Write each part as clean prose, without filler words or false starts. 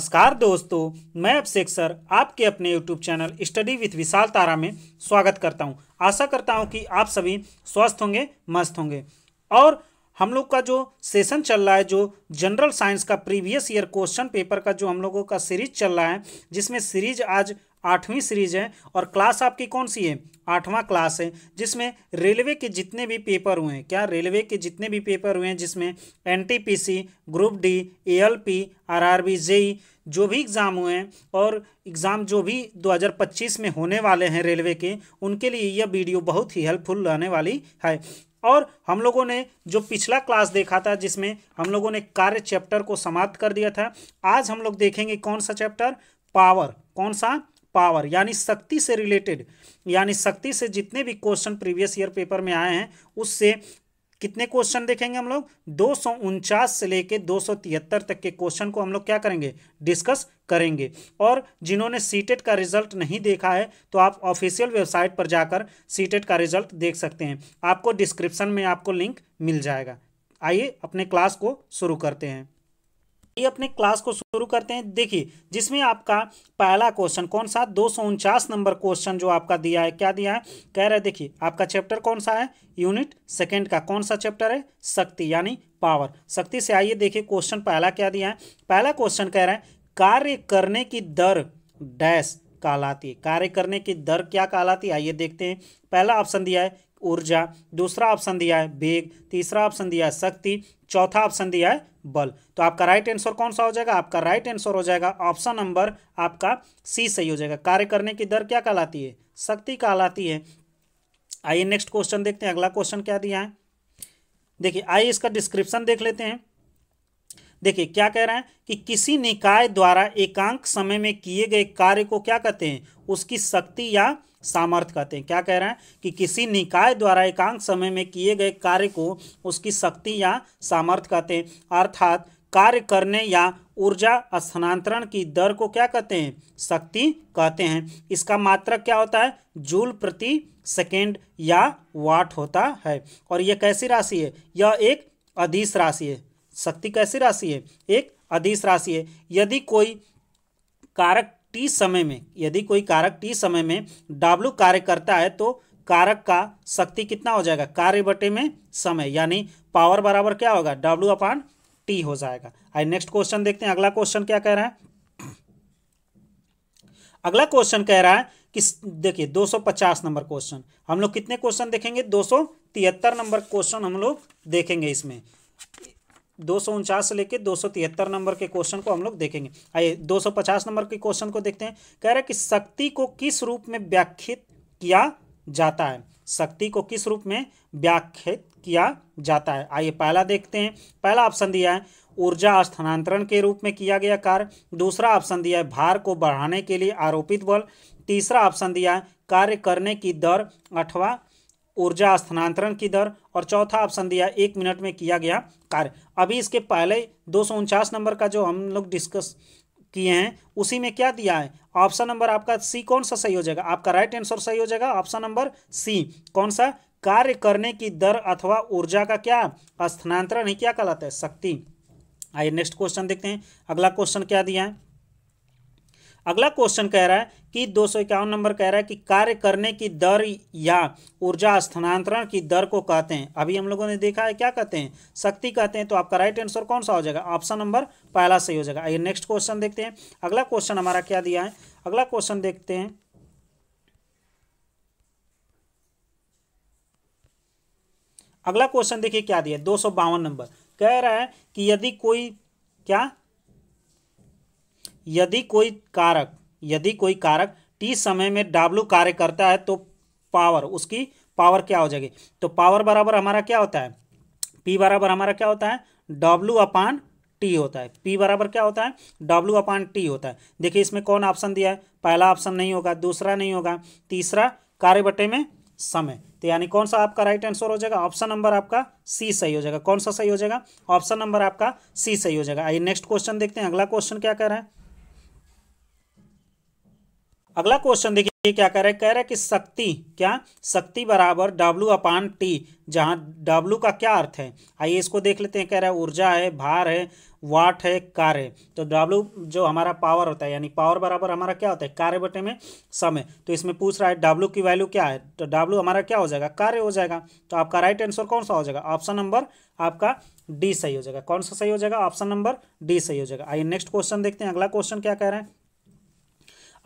नमस्कार दोस्तों, मैं अभिषेक सर आपके अपने YouTube चैनल स्टडी विथ विशाल तारा में स्वागत करता हूं। आशा करता हूं कि आप सभी स्वस्थ होंगे, मस्त होंगे। और हम लोग का जो सेशन चल रहा है, जो जनरल साइंस का प्रीवियस ईयर क्वेश्चन पेपर का जो हम लोगों का सीरीज चल रहा है, जिसमें सीरीज आज 8वीं सीरीज है और क्लास आपकी कौन सी है? 8वां क्लास है, जिसमें रेलवे के जितने भी पेपर हुए हैं, क्या रेलवे के जितने भी पेपर हुए हैं, जिसमें NTPC, group D, ALP, RRB, JE जो भी एग्ज़ाम हुए हैं और एग्ज़ाम जो भी 2025 में होने वाले हैं रेलवे के, उनके लिए यह वीडियो बहुत ही हेल्पफुल रहने वाली है। और हम लोगों ने जो पिछला क्लास देखा था, जिसमें हम लोगों ने कार्य चैप्टर को समाप्त कर दिया था, आज हम लोग देखेंगे कौन सा चैप्टर? पावर। कौन सा? पावर, यानी शक्ति से रिलेटेड, यानी शक्ति से जितने भी क्वेश्चन प्रीवियस ईयर पेपर में आए हैं, उससे कितने क्वेश्चन देखेंगे हम लोग? 249 से लेके 273 तक के क्वेश्चन को हम लोग क्या करेंगे? डिस्कस करेंगे। और जिन्होंने सीटेट का रिजल्ट नहीं देखा है, तो आप ऑफिशियल वेबसाइट पर जाकर सीटेट का रिजल्ट देख सकते हैं। आपको डिस्क्रिप्शन में आपको लिंक मिल जाएगा। आइए अपने क्लास को शुरू करते हैं। ये अपने क्लास को शुरू करते हैं। देखिए, जिसमें आपका पहला क्वेश्चन कौन सा? 249 नंबर क्वेश्चन जो आपका दिया है, क्या दिया है? कह रहा है, देखिए आपका चैप्टर कौन सा है? यूनिट सेकंड का कौन सा चैप्टर है? शक्ति, यानी पावर। शक्ति से आइए देखिए क्वेश्चन पहला क्या दिया है। पहला क्वेश्चन कह रहा है, कार्य करने की दर डैश कहलाती है। कार्य करने की दर क्या कहलाती है? आइए देखते हैं। पहला ऑप्शन दिया है ऊर्जा, दूसरा ऑप्शन दिया है वेग, तीसरा ऑप्शन दिया है शक्ति, चौथा ऑप्शन दिया है बल। तो आपका राइट आंसर कौन सा हो जाएगा? आपका राइट आंसर हो जाएगा ऑप्शन नंबर आपका सी सही हो जाएगा। कार्य करने की दर क्या कहलाती है? शक्ति कहलाती है। आइए नेक्स्ट क्वेश्चन देखते हैं। अगला क्वेश्चन क्या दिया है, देखिए आइए इसका डिस्क्रिप्शन देख लेते हैं। देखिए क्या कह रहा है कि किसी निकाय द्वारा एकांक समय में किए गए कार्य को क्या कहते हैं? उसकी शक्ति या सामर्थ्य कहते हैं। क्या कह रहा है कि किसी निकाय द्वारा एकांक समय में किए गए कार्य को उसकी शक्ति या सामर्थ्य कहते हैं। अर्थात कार्य करने या ऊर्जा स्थानांतरण की दर को क्या कहते हैं? शक्ति कहते हैं। इसका मात्रक क्या होता है? जूल प्रति सेकेंड या वाट होता है। और यह कैसी राशि है? यह एक अदिश राशि है। शक्ति कैसी राशि है? एक अदिश राशि है। यदि कोई कारक टी समय में W कार्य करता है, तो कारक का शक्ति कितना हो जाएगा? कार्य बटे में समय, यानी पावर बराबर क्या होगा? W/T हो जाएगा। आइए नेक्स्ट क्वेश्चन देखते हैं। अगला क्वेश्चन क्या कह रहा है? अगला क्वेश्चन कह रहा है कि देखिए 250 नंबर क्वेश्चन। हम लोग कितने क्वेश्चन देखेंगे? 273 नंबर क्वेश्चन हम लोग देखेंगे। इसमें 249 से लेके 273 नंबर के क्वेश्चन को हम लोग देखेंगे। आइए 250 नंबर के क्वेश्चन को देखते हैं। कह रहा है कि शक्ति को किस रूप में व्याख्यात किया जाता है? शक्ति को किस रूप में व्याख्यात किया जाता है? आइए पहला देखते हैं। पहला ऑप्शन दिया है ऊर्जा स्थानांतरण के रूप में किया गया कार्य, दूसरा ऑप्शन दिया है भार को बढ़ाने के लिए आरोपित बल, तीसरा ऑप्शन दिया है कार्य करने की दर अथवा ऊर्जा स्थानांतरण की दर, और चौथा ऑप्शन दिया 1 मिनट में किया गया कार्य। अभी इसके पहले 249 नंबर का जो हम लोग डिस्कस किए हैं, उसी में क्या दिया है? ऑप्शन नंबर आपका सी कौन सा सही हो जाएगा? आपका राइट आंसर सही हो जाएगा ऑप्शन नंबर सी। कौन सा? कार्य करने की दर अथवा ऊर्जा का क्या स्थानांतरण ही क्या कहलाता है? शक्ति। आइए नेक्स्ट क्वेश्चन देखते हैं। अगला क्वेश्चन क्या दिया है? अगला क्वेश्चन कह रहा है कि 251 नंबर कह रहा है कि कार्य करने की दर या ऊर्जा स्थानांतरण की दर को कहते हैं। अभी हम लोगों ने देखा है क्या कहते हैं? शक्ति कहते हैं। तो आपका राइट आंसर कौन सा हो जाएगा? ऑप्शन नंबर पहला सही हो जाएगा। आइए नेक्स्ट क्वेश्चन देखते हैं। अगला क्वेश्चन हमारा क्या दिया है? अगला क्वेश्चन देखते हैं। अगला क्वेश्चन देखिए क्या दिया है। 252 नंबर कह रहा है कि यदि कोई कारक टी समय में W कार्य करता है, तो उसकी पावर क्या हो जाएगी? तो पावर बराबर हमारा क्या होता है? P बराबर हमारा क्या होता है? W/T होता है। P बराबर क्या होता है? W/T होता है। देखिए इसमें कौन ऑप्शन दिया है? पहला ऑप्शन नहीं होगा, दूसरा नहीं होगा, तीसरा कार्य बटे में समय। तो यानी कौन सा आपका राइट आंसर हो जाएगा? ऑप्शन नंबर आपका सी सही हो जाएगा। कौन सा सही हो जाएगा? ऑप्शन नंबर आपका सी सही हो जाएगा। आइए नेक्स्ट क्वेश्चन देखते हैं। अगला क्वेश्चन क्या कह रहा है? अगला क्वेश्चन देखिए ये क्या कह रहा है कि शक्ति, क्या शक्ति बराबर W/T, जहाँ W का क्या अर्थ है, आइए इसको देख लेते हैं। कह रहा है ऊर्जा है, भार है, वाट है, कार्य है। तो W जो हमारा पावर होता है, यानी पावर बराबर हमारा क्या होता है, कार्य बटे में समय। तो इसमें पूछ रहा है W की वैल्यू क्या है, तो W हमारा क्या हो जाएगा, कार्य हो जाएगा। तो आपका राइट आंसर कौन सा हो जाएगा, ऑप्शन नंबर आपका डी सही हो जाएगा। कौन सा सही हो जाएगा, ऑप्शन नंबर डी सही हो जाएगा। आइए नेक्स्ट क्वेश्चन देखते हैं। अगला क्वेश्चन क्या कह रहा है,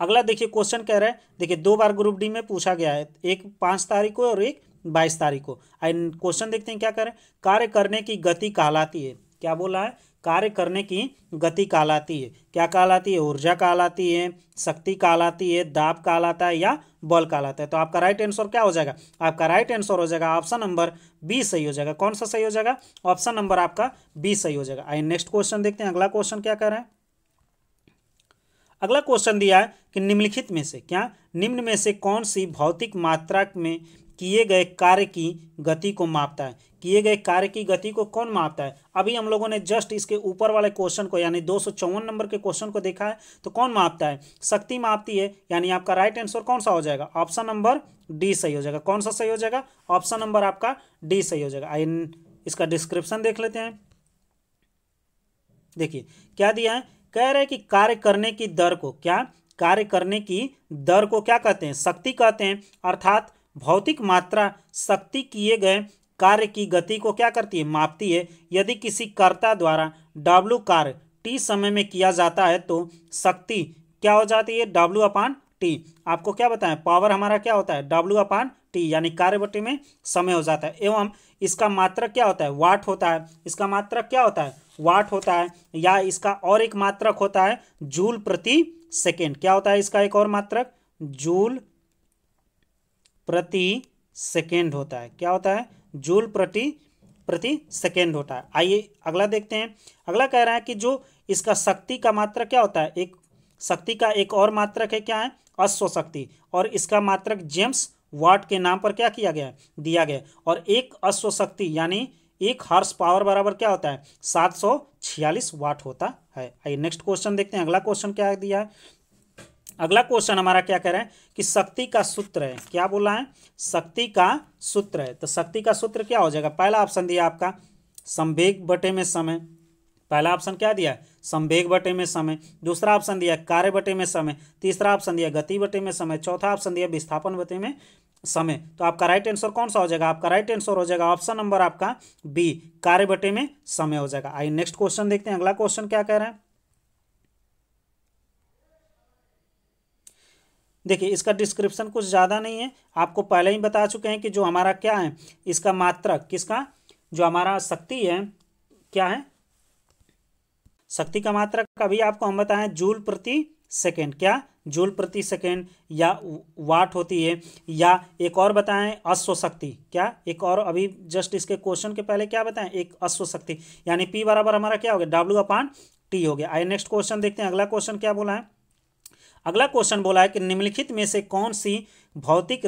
अगला देखिए क्वेश्चन कह रहा है, देखिए 2 बार ग्रुप डी में पूछा गया है, एक 5 तारीख को और एक 22 तारीख को। क्वेश्चन देखते हैं क्या कह रहे हैं, कार्य करने की गति कहलाती है, क्या बोला है, कार्य करने की गति कहलाती है, क्या कहलाती है, ऊर्जा कहलाती है, शक्ति कहलाती है, दाब कहलाता है या बल कहलाता है। तो आपका राइट आंसर क्या हो जाएगा, आपका राइट आंसर हो जाएगा ऑप्शन नंबर बी सही हो जाएगा। कौन सा सही हो जाएगा, ऑप्शन नंबर आपका बी सही हो जाएगा। आइए नेक्स्ट क्वेश्चन देखते हैं। अगला क्वेश्चन क्या कह रहा है, अगला क्वेश्चन दिया है कि निम्नलिखित में से, क्या निम्न में से कौन सी भौतिक मात्रा में किए गए कार्य की गति को मापता है, किए गए कार्य की गति को कौन मापता है। अभी हम लोगों ने जस्ट इसके ऊपर वाले क्वेश्चन को, यानी 254 नंबर के क्वेश्चन को देखा है। तो कौन मापता है, शक्ति मापती है, यानी आपका राइट आंसर कौन सा हो जाएगा, ऑप्शन नंबर डी सही हो जाएगा। कौन सा सही हो जाएगा, ऑप्शन नंबर आपका डी सही हो जाएगा। आइए इसका डिस्क्रिप्शन देख लेते हैं। देखिए क्या दिया है, कह रहे हैं कि कार्य करने की दर को, क्या कार्य करने की दर को क्या कहते हैं, शक्ति कहते हैं। अर्थात भौतिक मात्रा शक्ति किए गए कार्य की गति को क्या करती है, मापती है। यदि किसी कर्ता द्वारा W कार्य T समय में किया जाता है तो शक्ति क्या हो जाती है, W/T। आपको क्या बताएं, पावर हमारा क्या होता है, W/T, यानी कार्य बटे में समय हो जाता है। एवं इसका मात्रक क्या होता है, वाट होता है। इसका मात्रक क्या होता है, वाट होता है। या इसका और एक मात्रक होता है जूल प्रति सेकेंड। क्या होता है इसका एक और मात्रक, जूल प्रति सेकेंड होता है। क्या होता है, जूल प्रति सेकेंड होता है। आइए अगला देखते हैं। अगला कह रहा है कि जो इसका शक्ति का मात्रक क्या होता है, एक शक्ति का एक और मात्रक है, क्या है, अश्व शक्ति। और इसका मात्रक जेम्स वाट के नाम पर क्या किया गया है, दिया गया। और एक अश्व शक्ति यानी एक हॉर्स पावर बराबर क्या होता है, 746 वाट होता है। आइए नेक्स्ट क्वेश्चन देखते हैं। अगला क्वेश्चन क्या दिया है, अगला क्वेश्चन हमारा क्या कह रहा है कि शक्ति का सूत्र है, क्या बोला है, शक्ति का सूत्र है। तो शक्ति का सूत्र क्या हो जाएगा, पहला ऑप्शन दिया आपका संवेग बटे में समय। पहला ऑप्शन क्या दिया, संवेग बटे में समय। दूसरा ऑप्शन दिया कार्य बटे में समय। तीसरा ऑप्शन दिया गति बटे में समय। चौथा ऑप्शन दिया विस्थापन बटे में समय। तो आपका राइट आंसर कौन सा हो जाएगा, आपका राइट आंसर हो जाएगा ऑप्शन नंबर आपका बी, कार्य बटे में समय हो जाएगा। आइए नेक्स्ट क्वेश्चन देखते हैं। अगला क्वेश्चन क्या कह रहा है, देखिए इसका डिस्क्रिप्शन कुछ ज़्यादा नहीं है, आपको पहले ही बता चुके हैं कि जो हमारा क्या है, इसका मात्रक, किसका, जो हमारा शक्ति है, क्या है, शक्ति का मात्रक अभी आपको हम बताएं जूल प्रति सेकेंड। क्या, जूल प्रति सेकेंड या वाट होती है। या एक और बताएं अश्व शक्ति। क्या, एक और अभी जस्ट इसके क्वेश्चन के पहले क्या बताएं, एक अश्व शक्ति, यानी P बराबर हमारा क्या हो गया, W/T हो गया। आइए नेक्स्ट क्वेश्चन देखते हैं। अगला क्वेश्चन क्या बोला है, अगला क्वेश्चन बोला है कि निम्नलिखित में से कौन सी भौतिक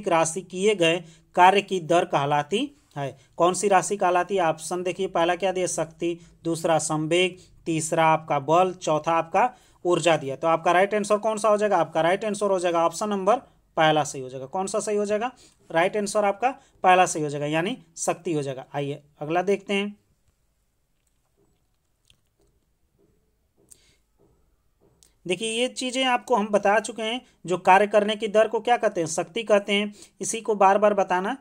राशि किए गए कार्य की दर कहलाती है। कौन सी राशि कहलाती है, ऑप्शन देखिए, पहला क्या दिया, शक्ति, दूसरा संवेग, तीसरा आपका बल, चौथा आपका ऊर्जा दिया। तो आपका राइट आंसर कौन सा हो जाएगा, आपका राइट आंसर हो जाएगा ऑप्शन नंबर पहला सही हो जाएगा। कौन सा सही हो जाएगा, राइट आंसर आपका पहला सही हो जाएगा, यानी शक्ति हो जाएगा। आइए अगला देखते हैं। देखिए ये चीज़ें आपको हम बता चुके हैं, जो कार्य करने की दर को क्या कहते हैं, शक्ति कहते हैं। इसी को बार बार बताना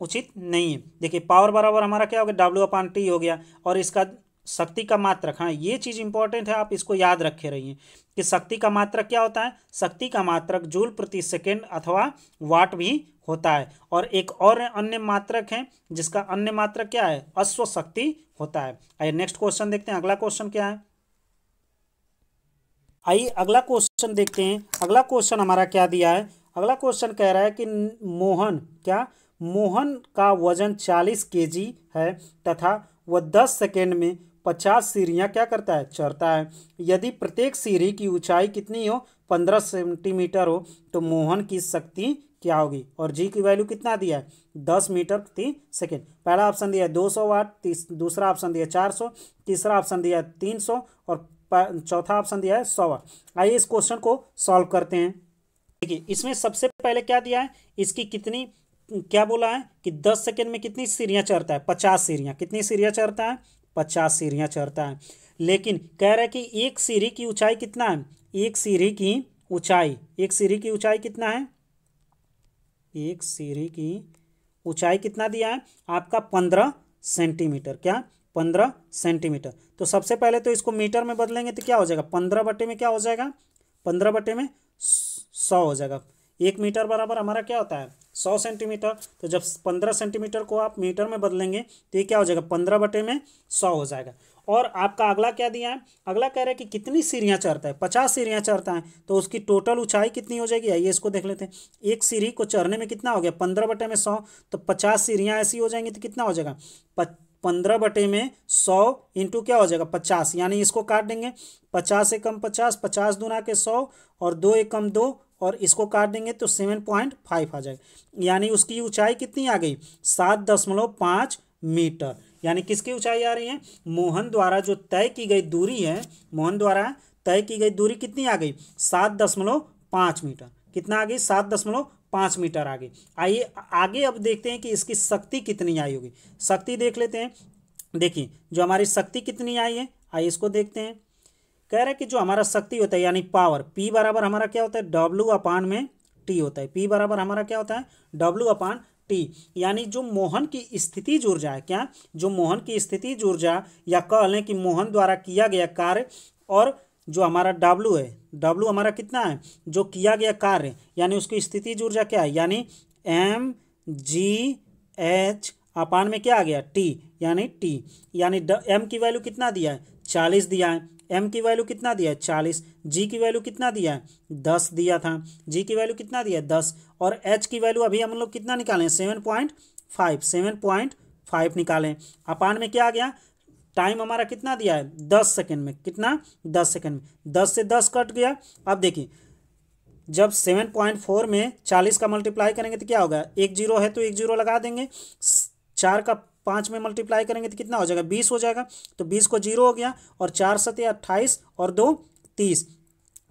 उचित नहीं है। देखिए पावर बराबर हमारा क्या हो गया, W/T हो गया। और इसका शक्ति का मात्रक, हाँ ये चीज़ इंपॉर्टेंट है, आप इसको याद रखे रहिए कि शक्ति का मात्रक क्या होता है, शक्ति का मात्रक जूल प्रति सेकेंड अथवा वाट भी होता है। और एक और अन्य मात्रक है जिसका अन्य मात्रक क्या है, अश्व शक्ति होता है। आइए नेक्स्ट क्वेश्चन देखते हैं। अगला क्वेश्चन क्या है, आइए अगला क्वेश्चन देखते हैं। अगला क्वेश्चन हमारा क्या दिया है, अगला क्वेश्चन कह रहा है कि मोहन का वजन 40 kg है तथा वह 10 सेकेंड में 50 सीढ़ियाँ क्या करता है, चढ़ता है। यदि प्रत्येक सीढ़ी की ऊंचाई कितनी हो, 15 सेंटीमीटर हो, तो मोहन की शक्ति क्या होगी। और जी की वैल्यू कितना दिया है, 10 मीटर प्रति सेकेंड। पहला ऑप्शन दिया है 200 वाट, दूसरा ऑप्शन दिया 400, तीसरा ऑप्शन दिया 300 और चौथा ऑप्शन दिया है 100। आइए इस क्वेश्चन को सॉल्व करते हैं। देखिए इसमें सबसे पहले क्या दिया है, इसकी कितनी, क्या बोला है कि 10 सेकेंड में कितनी सीढ़ियाँ चढ़ता है, 50 सीढ़ियाँ। कितनी सीढ़ियाँ चढ़ता है, 50 सीढ़ियाँ चढ़ता है। लेकिन कह रहा है कि एक सीढ़ी की ऊंचाई कितना है, एक सीढ़ी की ऊंचाई, एक सीढ़ी की ऊंचाई कितना है, एक सीढ़ी की ऊंचाई कितना दिया है आपका 15 सेंटीमीटर। क्या, 15 सेंटीमीटर। तो सबसे पहले तो इसको मीटर में बदलेंगे तो क्या हो जाएगा, 15 बटे में क्या हो जाएगा, 15 बटे में 100 हो जाएगा। 1 मीटर बराबर हमारा क्या होता है, 100 सेंटीमीटर। तो जब 15 सेंटीमीटर को आप मीटर में बदलेंगे तो ये क्या हो जाएगा, 15 बटे में 100 हो जाएगा। और आपका अगला क्या दिया है, अगला कह रहा है कि कितनी सीढ़ियाँ चढ़ता है, 50 सीढ़ियाँ चढ़ता है। तो उसकी टोटल ऊंचाई कितनी हो जाएगी, आइए इसको देख लेते हैं। एक सीढ़ी को चढ़ने में कितना हो गया, 15 बटे में 100, तो 50 सीढ़ियाँ ऐसी हो जाएंगी तो कितना हो जाएगा, 15 बटे में 100 इंटू क्या हो जाएगा 50, यानी इसको काट देंगे। 50 एकम 50, 50 दूना के 100 और 2 एकम 2, और इसको काट देंगे तो 7.5 आ जाएगा। यानी उसकी ऊंचाई कितनी आ गई, 7.5 मीटर। यानी किसकी ऊंचाई आ रही है, मोहन द्वारा जो तय की गई दूरी है, मोहन द्वारा तय की गई दूरी कितनी आ गई, 7.5 मीटर। कितना आ गई, 7.5 मीटर आ गई। आइए आगे अब देखते हैं कि इसकी शक्ति कितनी आई होगी। शक्ति देख लेते हैं। देखिए जो हमारी शक्ति कितनी आई है, आइए इसको देखते हैं। कह रहा है कि जो हमारा शक्ति होता है यानी पावर, P बराबर हमारा क्या होता है, W/T होता है। P बराबर हमारा क्या होता है, W/T। यानी जो मोहन की स्थितिज ऊर्जा है, क्या, जो मोहन की स्थितिज ऊर्जा, या कह लें कि मोहन द्वारा किया गया कार्य, और जो हमारा W है, W हमारा कितना है, जो किया गया कार्य, यानी उसकी स्थितिज ऊर्जा क्या है, यानी mgh अपान में क्या आ गया, T, यानी T। यानी M की वैल्यू कितना दिया है, 40 दिया है। M की वैल्यू कितना दिया है, 40। G की वैल्यू कितना दिया है, 10 दिया था। G की वैल्यू कितना दिया है, 10। और H की वैल्यू अभी हम लोग कितना निकालें, 7.5 निकालें। अपान में क्या आ गया, टाइम हमारा कितना दिया है, 10 सेकेंड में। कितना, 10 सेकेंड में। 10 से 10 कट गया। अब देखिए जब 7.4 में 40 का मल्टीप्लाई करेंगे तो क्या होगा, एक जीरो है तो एक जीरो लगा देंगे। 4 का 5 में मल्टीप्लाई करेंगे तो कितना हो जाएगा, 20 हो जाएगा। तो 20 को जीरो हो गया, और 4 सत्ते 28 और 2 30।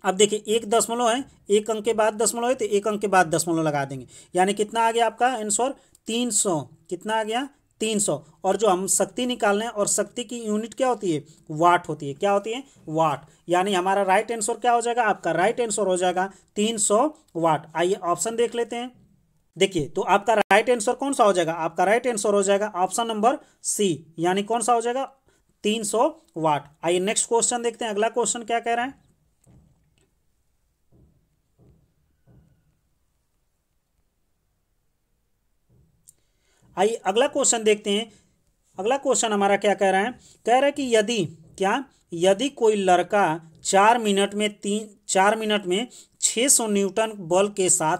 अब देखिए एक दशमलव है, एक अंक के बाद दशमलव है तो एक अंक के बाद दशमलव लगा देंगे। यानी कितना आ गया आपका आंसर, 300। कितना आ गया, 300। और जो हम शक्ति निकालने हैं, और शक्ति की यूनिट क्या होती है, वाट होती है। क्या होती है, वाट। यानी हमारा राइट आंसर क्या हो जाएगा, आपका राइट आंसर हो जाएगा 300 वाट। आइए ऑप्शन देख लेते हैं। देखिए तो आपका राइट आंसर कौन सा हो जाएगा, आपका राइट आंसर हो जाएगा ऑप्शन नंबर सी, यानी कौन सा हो जाएगा, 300 वाट। आइए नेक्स्ट क्वेश्चन देखते हैं, अगला क्वेश्चन क्या कह रहा है। आइए अगला क्वेश्चन देखते हैं। अगला क्वेश्चन हमारा क्या कह रहा है, कह रहा है कि यदि, क्या, यदि कोई लड़का 4 मिनट में 600 न्यूटन बल के साथ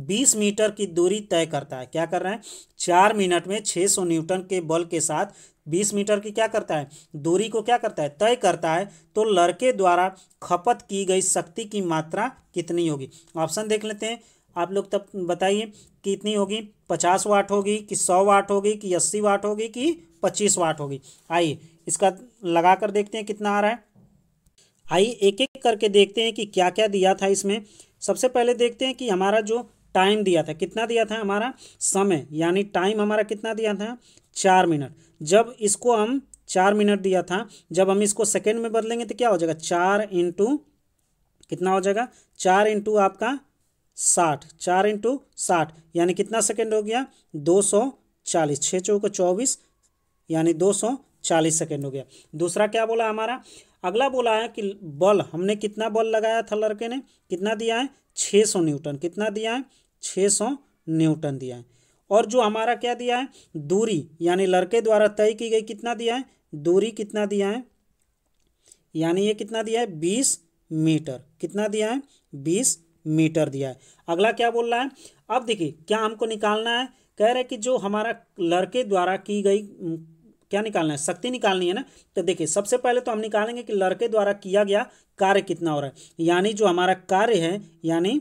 20 मीटर की दूरी तय करता है। क्या कर रहा है, 4 मिनट में 600 न्यूटन के बल के साथ 20 मीटर की क्या करता है, दूरी को क्या करता है, तय करता है, तो लड़के द्वारा खपत की गई शक्ति की मात्रा कितनी होगी। ऑप्शन देख लेते हैं। आप लोग तब बताइए कितनी होगी, 50 वाट होगी कि 100 वाट होगी कि 80 वाट होगी कि 25 वाट होगी। आइए इसका लगा कर देखते हैं कितना आ रहा है। आइए एक एक करके देखते हैं कि क्या क्या दिया था इसमें। सबसे पहले देखते हैं कि हमारा जो टाइम दिया था, कितना दिया था, हमारा समय, यानी टाइम हमारा कितना दिया था, 4 मिनट। जब इसको हम 4 मिनट दिया था, जब हम इसको सेकेंड में बदलेंगे तो क्या हो जाएगा, 4 इंटू कितना हो जाएगा, 4 इंटू आपका 60, 4 इंटू 60 यानी कितना सेकेंड हो गया, 240। 6 चौको 24 यानी 240 सेकेंड हो गया। दूसरा क्या बोला हमारा, अगला बोला है कि बल, हमने कितना बल लगाया था लड़के ने, कितना दिया है, 600 न्यूटन। कितना दिया है, 600 न्यूटन दिया है। और जो हमारा क्या दिया है, दूरी, यानी लड़के द्वारा तय की गई कितना दिया है, दूरी कितना दिया है, यानी ये कितना दिया है, 20 मीटर। कितना दिया है, 20 मीटर दिया है। अगला क्या बोल रहा है, अब देखिए क्या हमको निकालना है, कह रहे कि जो हमारा लड़के द्वारा की गई, क्या निकालना है, शक्ति निकालनी है ना। तो देखिए सबसे पहले तो हम निकालेंगे कि लड़के द्वारा किया गया कार्य कितना हो रहा है, यानी जो हमारा कार्य है, यानी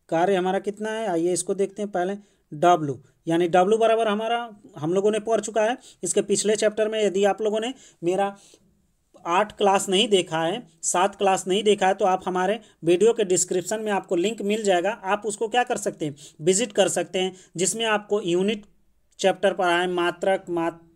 कार्य हमारा कितना है, आइए इसको देखते हैं पहले। W, यानी W बराबर हमारा हम लोगों ने पढ़ चुका है इसके पिछले चैप्टर में। यदि आप लोगों ने मेरा 8 क्लास नहीं देखा है, 7 क्लास नहीं देखा है, तो आप हमारे वीडियो के डिस्क्रिप्शन में आपको लिंक मिल जाएगा, आप उसको क्या कर सकते हैं, विजिट कर सकते हैं, जिसमें आपको यूनिट चैप्टर पढ़ाएं, मात्रक,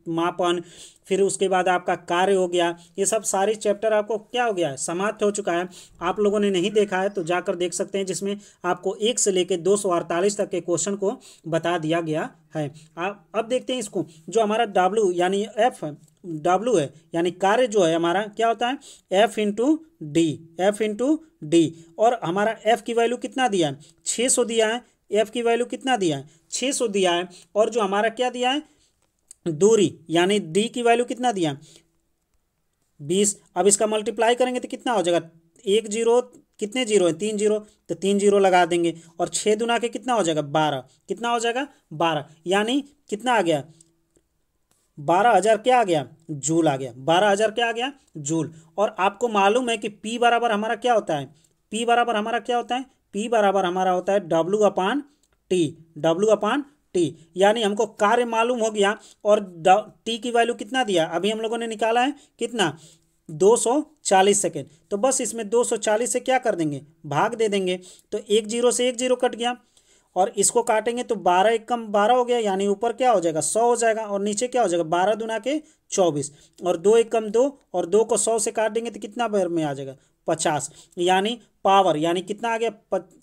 मापन, फिर उसके बाद आपका कार्य हो गया, ये सब सारी चैप्टर आपको क्या हो गया है, समाप्त हो चुका है। आप लोगों ने नहीं देखा है तो जाकर देख सकते हैं, जिसमें आपको 1 से लेकर 248 तक के क्वेश्चन को बता दिया गया है। आप अब देखते हैं इसको, जो हमारा डब्ल्यू यानी एफ डब्ल्यू है, यानी कार्य जो है हमारा क्या होता है, एफ इंटू डी, और हमारा एफ की वैल्यू कितना दिया है, 600 दिया है, एफ की वैल्यू कितना दिया है, 600 दिया है, और जो हमारा क्या दिया है, दूरी यानी डी की वैल्यू कितना दिया, 20। अब इसका मल्टीप्लाई करेंगे तो कितना हो जाएगा, 1 जीरो, कितने जीरो है, 3 जीरो, तो 3 जीरो लगा देंगे, और 6 दुना के कितना हो जाएगा, 12, कितना हो जाएगा, 12, यानी कितना आ गया, 12,000 क्या आ गया, जूल आ गया, 12,000 क्या आ गया, जूल। और आपको मालूम है कि P बराबर हमारा क्या होता है, P बराबर हमारा क्या होता है, P बराबर हमारा होता है W/T, यानी हमको कार्य मालूम हो गया, और T की वैल्यू कितना दिया, अभी हम लोगों ने निकाला है कितना, 240 सेकेंड। तो बस इसमें 240 से क्या कर देंगे, भाग दे देंगे, तो 1 जीरो से 1 जीरो कट गया, और इसको काटेंगे तो 12 एक कम 12 हो गया, यानी ऊपर क्या हो जाएगा, 100 हो जाएगा, और नीचे क्या हो जाएगा, 12 दूना के 24, और 2 एक कम 2, और 2 को 100 से काट देंगे तो कितना बार में आ जाएगा, 50, यानी पावर, यानी कितना आ गया,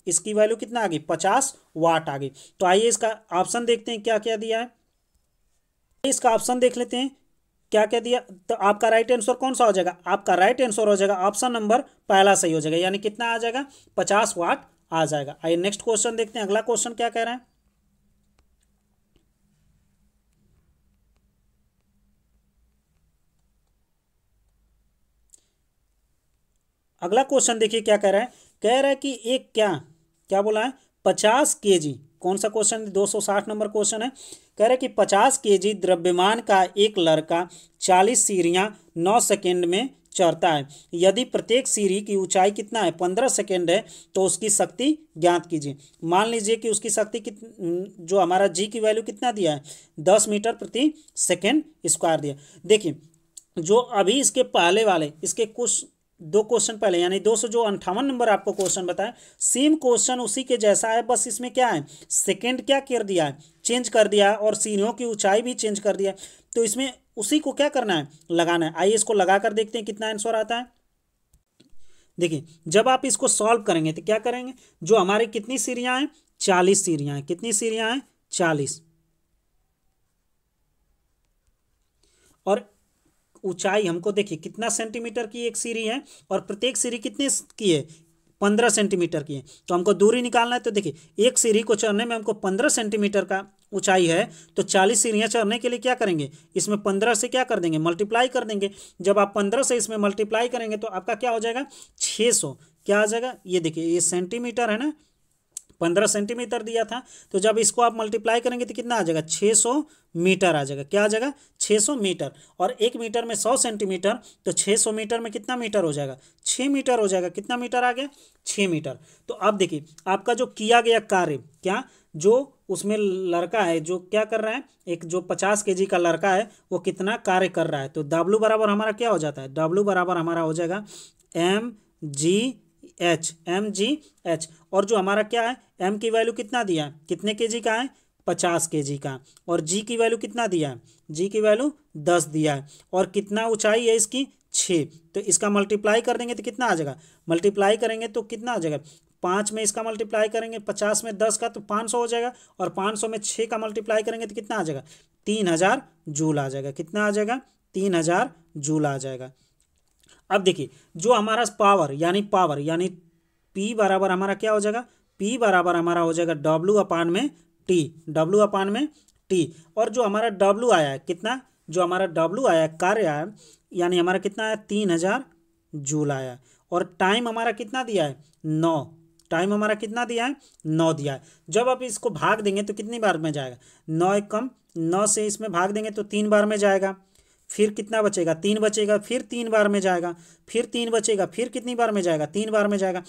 इसकी वैल्यू कितना आ गई, 50 वाट आ गई। तो आइए इसका ऑप्शन देखते हैं क्या क्या दिया है, इसका ऑप्शन देख लेते हैं क्या क्या दिया। तो आपका राइट आंसर कौन सा हो जाएगा, आपका राइट आंसर हो जाएगा ऑप्शन नंबर पहला सही हो जाएगा, यानी कितना आ जाएगा, 50 वाट आ जाएगा। आइए नेक्स्ट क्वेश्चन देखते हैं, अगला क्वेश्चन क्या कह रहा है। अगला क्वेश्चन देखिए क्या कह रहा है, कह रहा है कि एक क्या क्या बोला है, 50 केजी, कौन सा क्वेश्चन, 260 नंबर क्वेश्चन है। कह रहा है कि 50 केजी द्रव्यमान का एक लड़का 40 सीढ़ियां 9 सेकेंड में चढ़ता है, यदि प्रत्येक सीढ़ी की ऊंचाई कितना है, 15 सेकेंड है, तो उसकी शक्ति ज्ञात कीजिए। मान लीजिए कि उसकी शक्ति जो हमारा जी की वैल्यू कितना दिया है, 10 मीटर प्रति सेकेंड स्क्वायर दिया। देखिए जो अभी इसके पहले वाले, इसके कुछ 2 क्वेश्चन पहले, यानी 258 नंबर आपको क्वेश्चन बताया, सेम क्वेश्चन उसी के जैसा है, बस इसमें क्या है, सेकंड क्या कर दिया है, चेंज कर दिया है, और सीढ़ियों की ऊंचाई भी चेंज कर दिया है। तो इसमें उसी को क्या करना है, लगाना है। आइए इसको लगा कर देखते हैं कितना आंसर आता है। देखिए जब आप इसको सॉल्व करेंगे तो क्या करेंगे, जो हमारी कितनी सीढ़ियां हैं, 40 सीढ़ियां हैं, कितनी सीढ़ियां हैं, 40, और ऊंचाई हमको देखिए कितना सेंटीमीटर की एक सीढ़ी है, और प्रत्येक सीढ़ी कितने की है, 15 सेंटीमीटर की है। तो हमको दूरी निकालना है, तो देखिए एक सीढ़ी को चढ़ने में हमको 15 सेंटीमीटर का ऊंचाई है, तो 40 सीढ़ियाँ चढ़ने के लिए क्या करेंगे, इसमें 15 से क्या कर देंगे, मल्टीप्लाई कर देंगे। जब आप 15 से इसमें मल्टीप्लाई करेंगे तो आपका क्या हो जाएगा, 600, क्या आ जाएगा, ये देखिए ये सेंटीमीटर है ना, 15 सेंटीमीटर दिया था, तो जब इसको आप मल्टीप्लाई करेंगे तो कितना आ जाएगा, 600 मीटर आ जाएगा, क्या आ जाएगा, 600 मीटर। और 1 मीटर में 100 सेंटीमीटर, तो 600 मीटर में कितना मीटर हो जाएगा, 6 मीटर हो जाएगा। कितना मीटर आ गया, 6 मीटर। तो अब देखिए आपका जो किया गया कार्य, क्या जो उसमें लड़का है जो क्या कर रहा है, एक जो 50 केजी का लड़का है वो कितना कार्य कर रहा है, तो W बराबर हमारा क्या हो जाता है, W बराबर हमारा हो जाएगा mgh, और जो हमारा क्या है, m की वैल्यू कितना दिया है, कितने केजी का है, 50 केजी का, और g की वैल्यू कितना दिया है, g की वैल्यू 10 दिया है, और कितना ऊंचाई है इसकी, 6। तो इसका मल्टीप्लाई कर देंगे तो कितना आ जाएगा, मल्टीप्लाई करेंगे तो कितना आ जाएगा, 5 में इसका मल्टीप्लाई करेंगे, 50 में 10 का तो 500 हो जाएगा, और 500 में 6 का मल्टीप्लाई करेंगे तो कितना आ जाएगा, 3000 जूल आ जाएगा। कितना आ जाएगा, 3000 जूल आ जाएगा। अब देखिए जो हमारा पावर यानी P बराबर हमारा क्या हो जाएगा, P बराबर हमारा हो जाएगा W/T, और जो हमारा W आया है कितना, जो हमारा W आया है, कार्य आया है, यानी हमारा कितना आया, 3000 जूल आया, और टाइम हमारा कितना दिया है, 9, टाइम हमारा कितना दिया है, 9 दिया है। जब आप इसको भाग देंगे तो कितनी बार में जाएगा, 9 एक कम 9 से इसमें भाग देंगे तो 3 बार में जाएगा, फिर कितना बचेगा, 3 बचेगा, फिर 3 बार में जाएगा, फिर 3 बचेगा, फिर कितनी बार में जाएगा, 3 बार में जाएगा।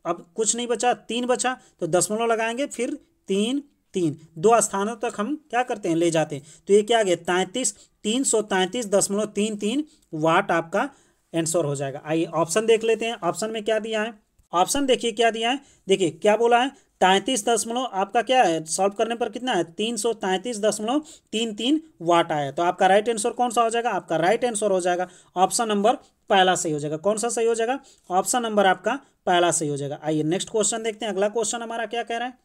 अब कुछ नहीं बचा, 3 बचा, तो दशमलव लगाएंगे, फिर 3 3, 2 स्थानों तक हम क्या करते हैं, ले जाते हैं। तो ये क्या आ गया, 333.33 वाट आपका आंसर हो जाएगा। आइए ऑप्शन देख लेते हैं, ऑप्शन में क्या दिया है। ऑप्शन देखिए क्या दिया है, देखिए क्या बोला है, 33 दशमलव आपका क्या है, सॉल्व करने पर कितना है, 333.33 वाट आया। तो आपका राइट आंसर कौन सा हो जाएगा, आपका राइट आंसर हो जाएगा ऑप्शन नंबर पहला सही हो जाएगा। कौन सा सही हो जाएगा, ऑप्शन नंबर आपका पहला सही हो जाएगा। आइए नेक्स्ट क्वेश्चन देखते हैं, अगला क्वेश्चन हमारा क्या कह रहा है।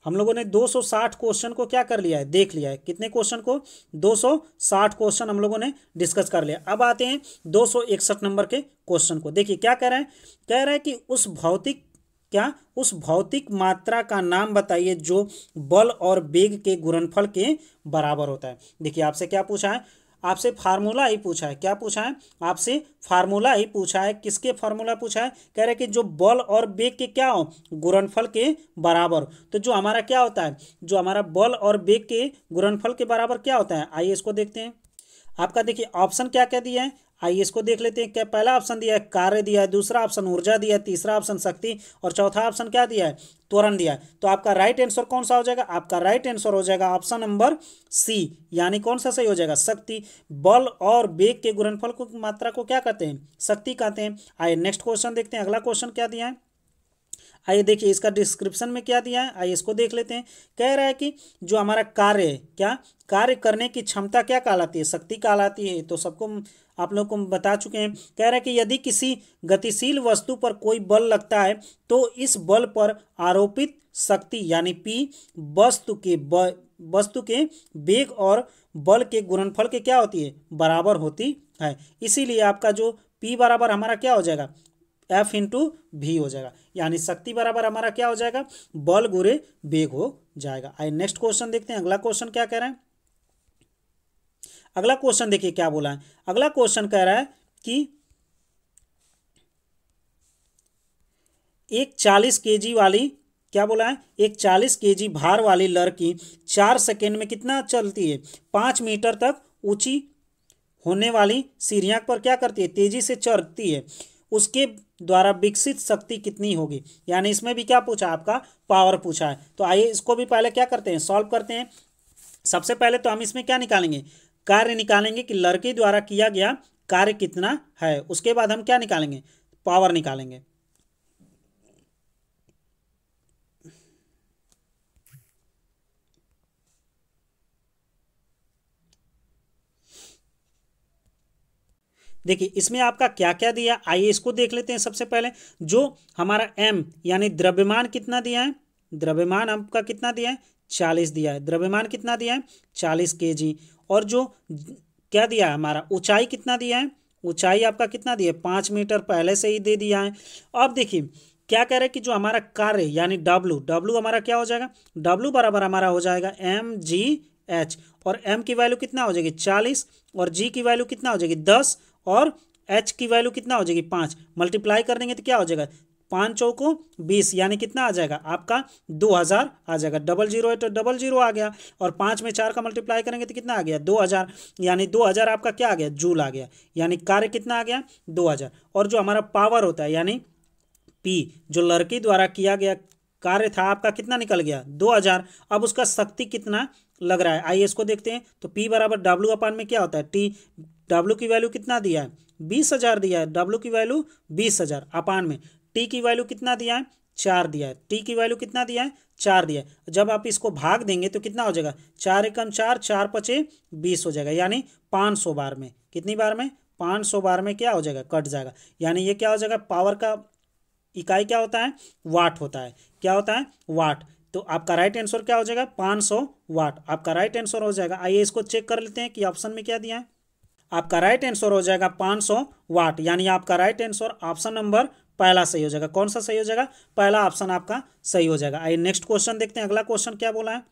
हम लोगों ने 260 क्वेश्चन को क्या कर लिया है, देख लिया है। कितने क्वेश्चन को, 260 क्वेश्चन हम लोगों ने डिस्कस कर लिया। अब आते हैं 261 नंबर के क्वेश्चन को। देखिए क्या कह रहे हैं, कह रहा है कि उस भौतिक मात्रा का नाम बताइए जो बल और वेग के गुणनफल के बराबर होता है। देखिए आपसे क्या पूछा है, आपसे फार्मूला ही पूछा है। क्या पूछा है, आपसे फार्मूला ही पूछा है। किसके फार्मूला पूछा है, कह रहे हैं कि जो बल और वेग के क्या हो, गुणनफल के बराबर। तो जो हमारा क्या होता है, जो हमारा बल और वेग के गुणनफल के बराबर क्या होता है, आइए इसको देखते हैं। आपका देखिए ऑप्शन क्या क्या दिया है, आइए इसको देख लेते हैं। क्या पहला ऑप्शन दिया है कार्य दिया है, दूसरा ऑप्शन ऊर्जा दिया है, तीसरा ऑप्शन शक्ति, और चौथा ऑप्शन क्या दिया है, त्वरण दिया है। तो आपका राइट आंसर कौन सा हो जाएगा, आपका राइट आंसर हो जाएगा ऑप्शन नंबर सी, यानी कौन सा सही हो जाएगा, शक्ति। बल और वेग के गुणनफल को मात्रा को क्या कहते हैं, शक्ति कहते हैं। आइए नेक्स्ट क्वेश्चन देखते हैं, अगला क्वेश्चन क्या दिया है। आइए देखिए इसका डिस्क्रिप्शन में क्या दिया है, आइए इसको देख लेते हैं। कह रहा है कि जो हमारा कार्य है, क्या कार्य करने की क्षमता क्या कहलाती है, शक्ति कहलाती है। तो सबको आप लोग को बता चुके हैं। कह रहा है कि यदि किसी गतिशील वस्तु पर कोई बल लगता है तो इस बल पर आरोपित शक्ति यानी पी वस्तु के वेग और बल के गुणनफल के क्या होती है, बराबर होती है। इसीलिए आपका जो पी बराबर हमारा क्या हो जाएगा, एफ इंटू भी हो जाएगा, यानी शक्ति बराबर हमारा क्या हो जाएगा, बल गुरे वेग हो जाएगा। आइए नेक्स्ट क्वेश्चन देखते हैं, अगला क्वेश्चन क्या कह रहा है। अगला क्वेश्चन देखिए क्या बोला है, अगला क्वेश्चन कह रहा है कि एक 40 केजी वाली, क्या बोला है, एक 40 केजी भार वाली लड़की 4 सेकेंड में कितना चलती है, 5 मीटर तक ऊंची होने वाली सीढ़ियां पर क्या करती है, तेजी से चढ़ती है। उसके द्वारा विकसित शक्ति कितनी होगी। यानी इसमें भी क्या पूछा, आपका पावर पूछा है। तो आइए इसको भी पहले क्या करते हैं, सॉल्व करते हैं। सबसे पहले तो हम इसमें क्या निकालेंगे, कार्य निकालेंगे कि लड़के द्वारा किया गया कार्य कितना है। उसके बाद हम क्या निकालेंगे, पावर निकालेंगे। देखिए इसमें आपका क्या क्या दिया, आइए इसको देख लेते हैं। सबसे पहले जो हमारा एम यानी द्रव्यमान कितना दिया है, द्रव्यमान आपका कितना दिया है, 40 दिया है। द्रव्यमान कितना दिया है, 40 केजी। और जो क्या दिया है, हमारा ऊंचाई कितना दिया है, ऊंचाई आपका कितना दिया है, 5 मीटर पहले से ही दे दिया है। अब देखिए क्या कह रहे हैं कि जो हमारा कार्य यानी डब्लू हमारा क्या हो जाएगा, डब्लू बराबर हमारा हो जाएगा mgh। और m की वैल्यू कितना हो जाएगी, 40, और g की वैल्यू कितना हो जाएगी, 10, और h की वैल्यू कितना हो जाएगी, 5। मल्टीप्लाई कर देंगे तो क्या हो जाएगा, 5 चौको 20, यानी कितना आ जाएगा आपका 2000 आ जाएगा। 00 है तो 00 आ गया, और 5 में 4 का मल्टीप्लाई करेंगे तो कितना आ गया, 2000, यानी 2000 आपका क्या आ गया, जूल आ गया। यानी कार्य कितना आ गया, 2000। और जो हमारा पावर होता है यानी पी, जो लड़की द्वारा किया गया कार्य था आपका कितना निकल गया, 2000। अब उसका शक्ति कितना लग रहा है, आइए इसको देखते हैं। तो P बराबर डब्ल्यू अपान में क्या होता है, टी, डब्ल्यू की वैल्यू कितना दिया है, 20,000 दिया है। डब्ल्यू की वैल्यू 20,000 अपान में टी की वैल्यू कितना दिया है, 4 दिया है। टी की वैल्यू कितना दिया है, 4 दिया है। जब आप इसको भाग देंगे तो कितना हो जाएगा, 4 एकम 4, 4 पचे 20 हो जाएगा। यानी 500 बार में, कितनी बार में, 500 बार में क्या हो जाएगा, कट जाएगा। यानी ये क्या हो जाएगा, पावर का इकाई क्या होता है, वाट होता है। क्या होता है, वाट। तो आपका राइट आंसर क्या हो जाएगा, 500 वाट आपका राइट आंसर हो जाएगा। आइए इसको चेक कर लेते हैं कि ऑप्शन में क्या दिया है। आपका राइट आंसर हो जाएगा 500 वाट, यानी आपका राइट आंसर ऑप्शन नंबर पहला सही हो जाएगा। कौन सा सही हो जाएगा, पहला ऑप्शन आपका सही हो जाएगा। आइए नेक्स्ट क्वेश्चन देखते हैं, अगला क्वेश्चन क्या बोला है।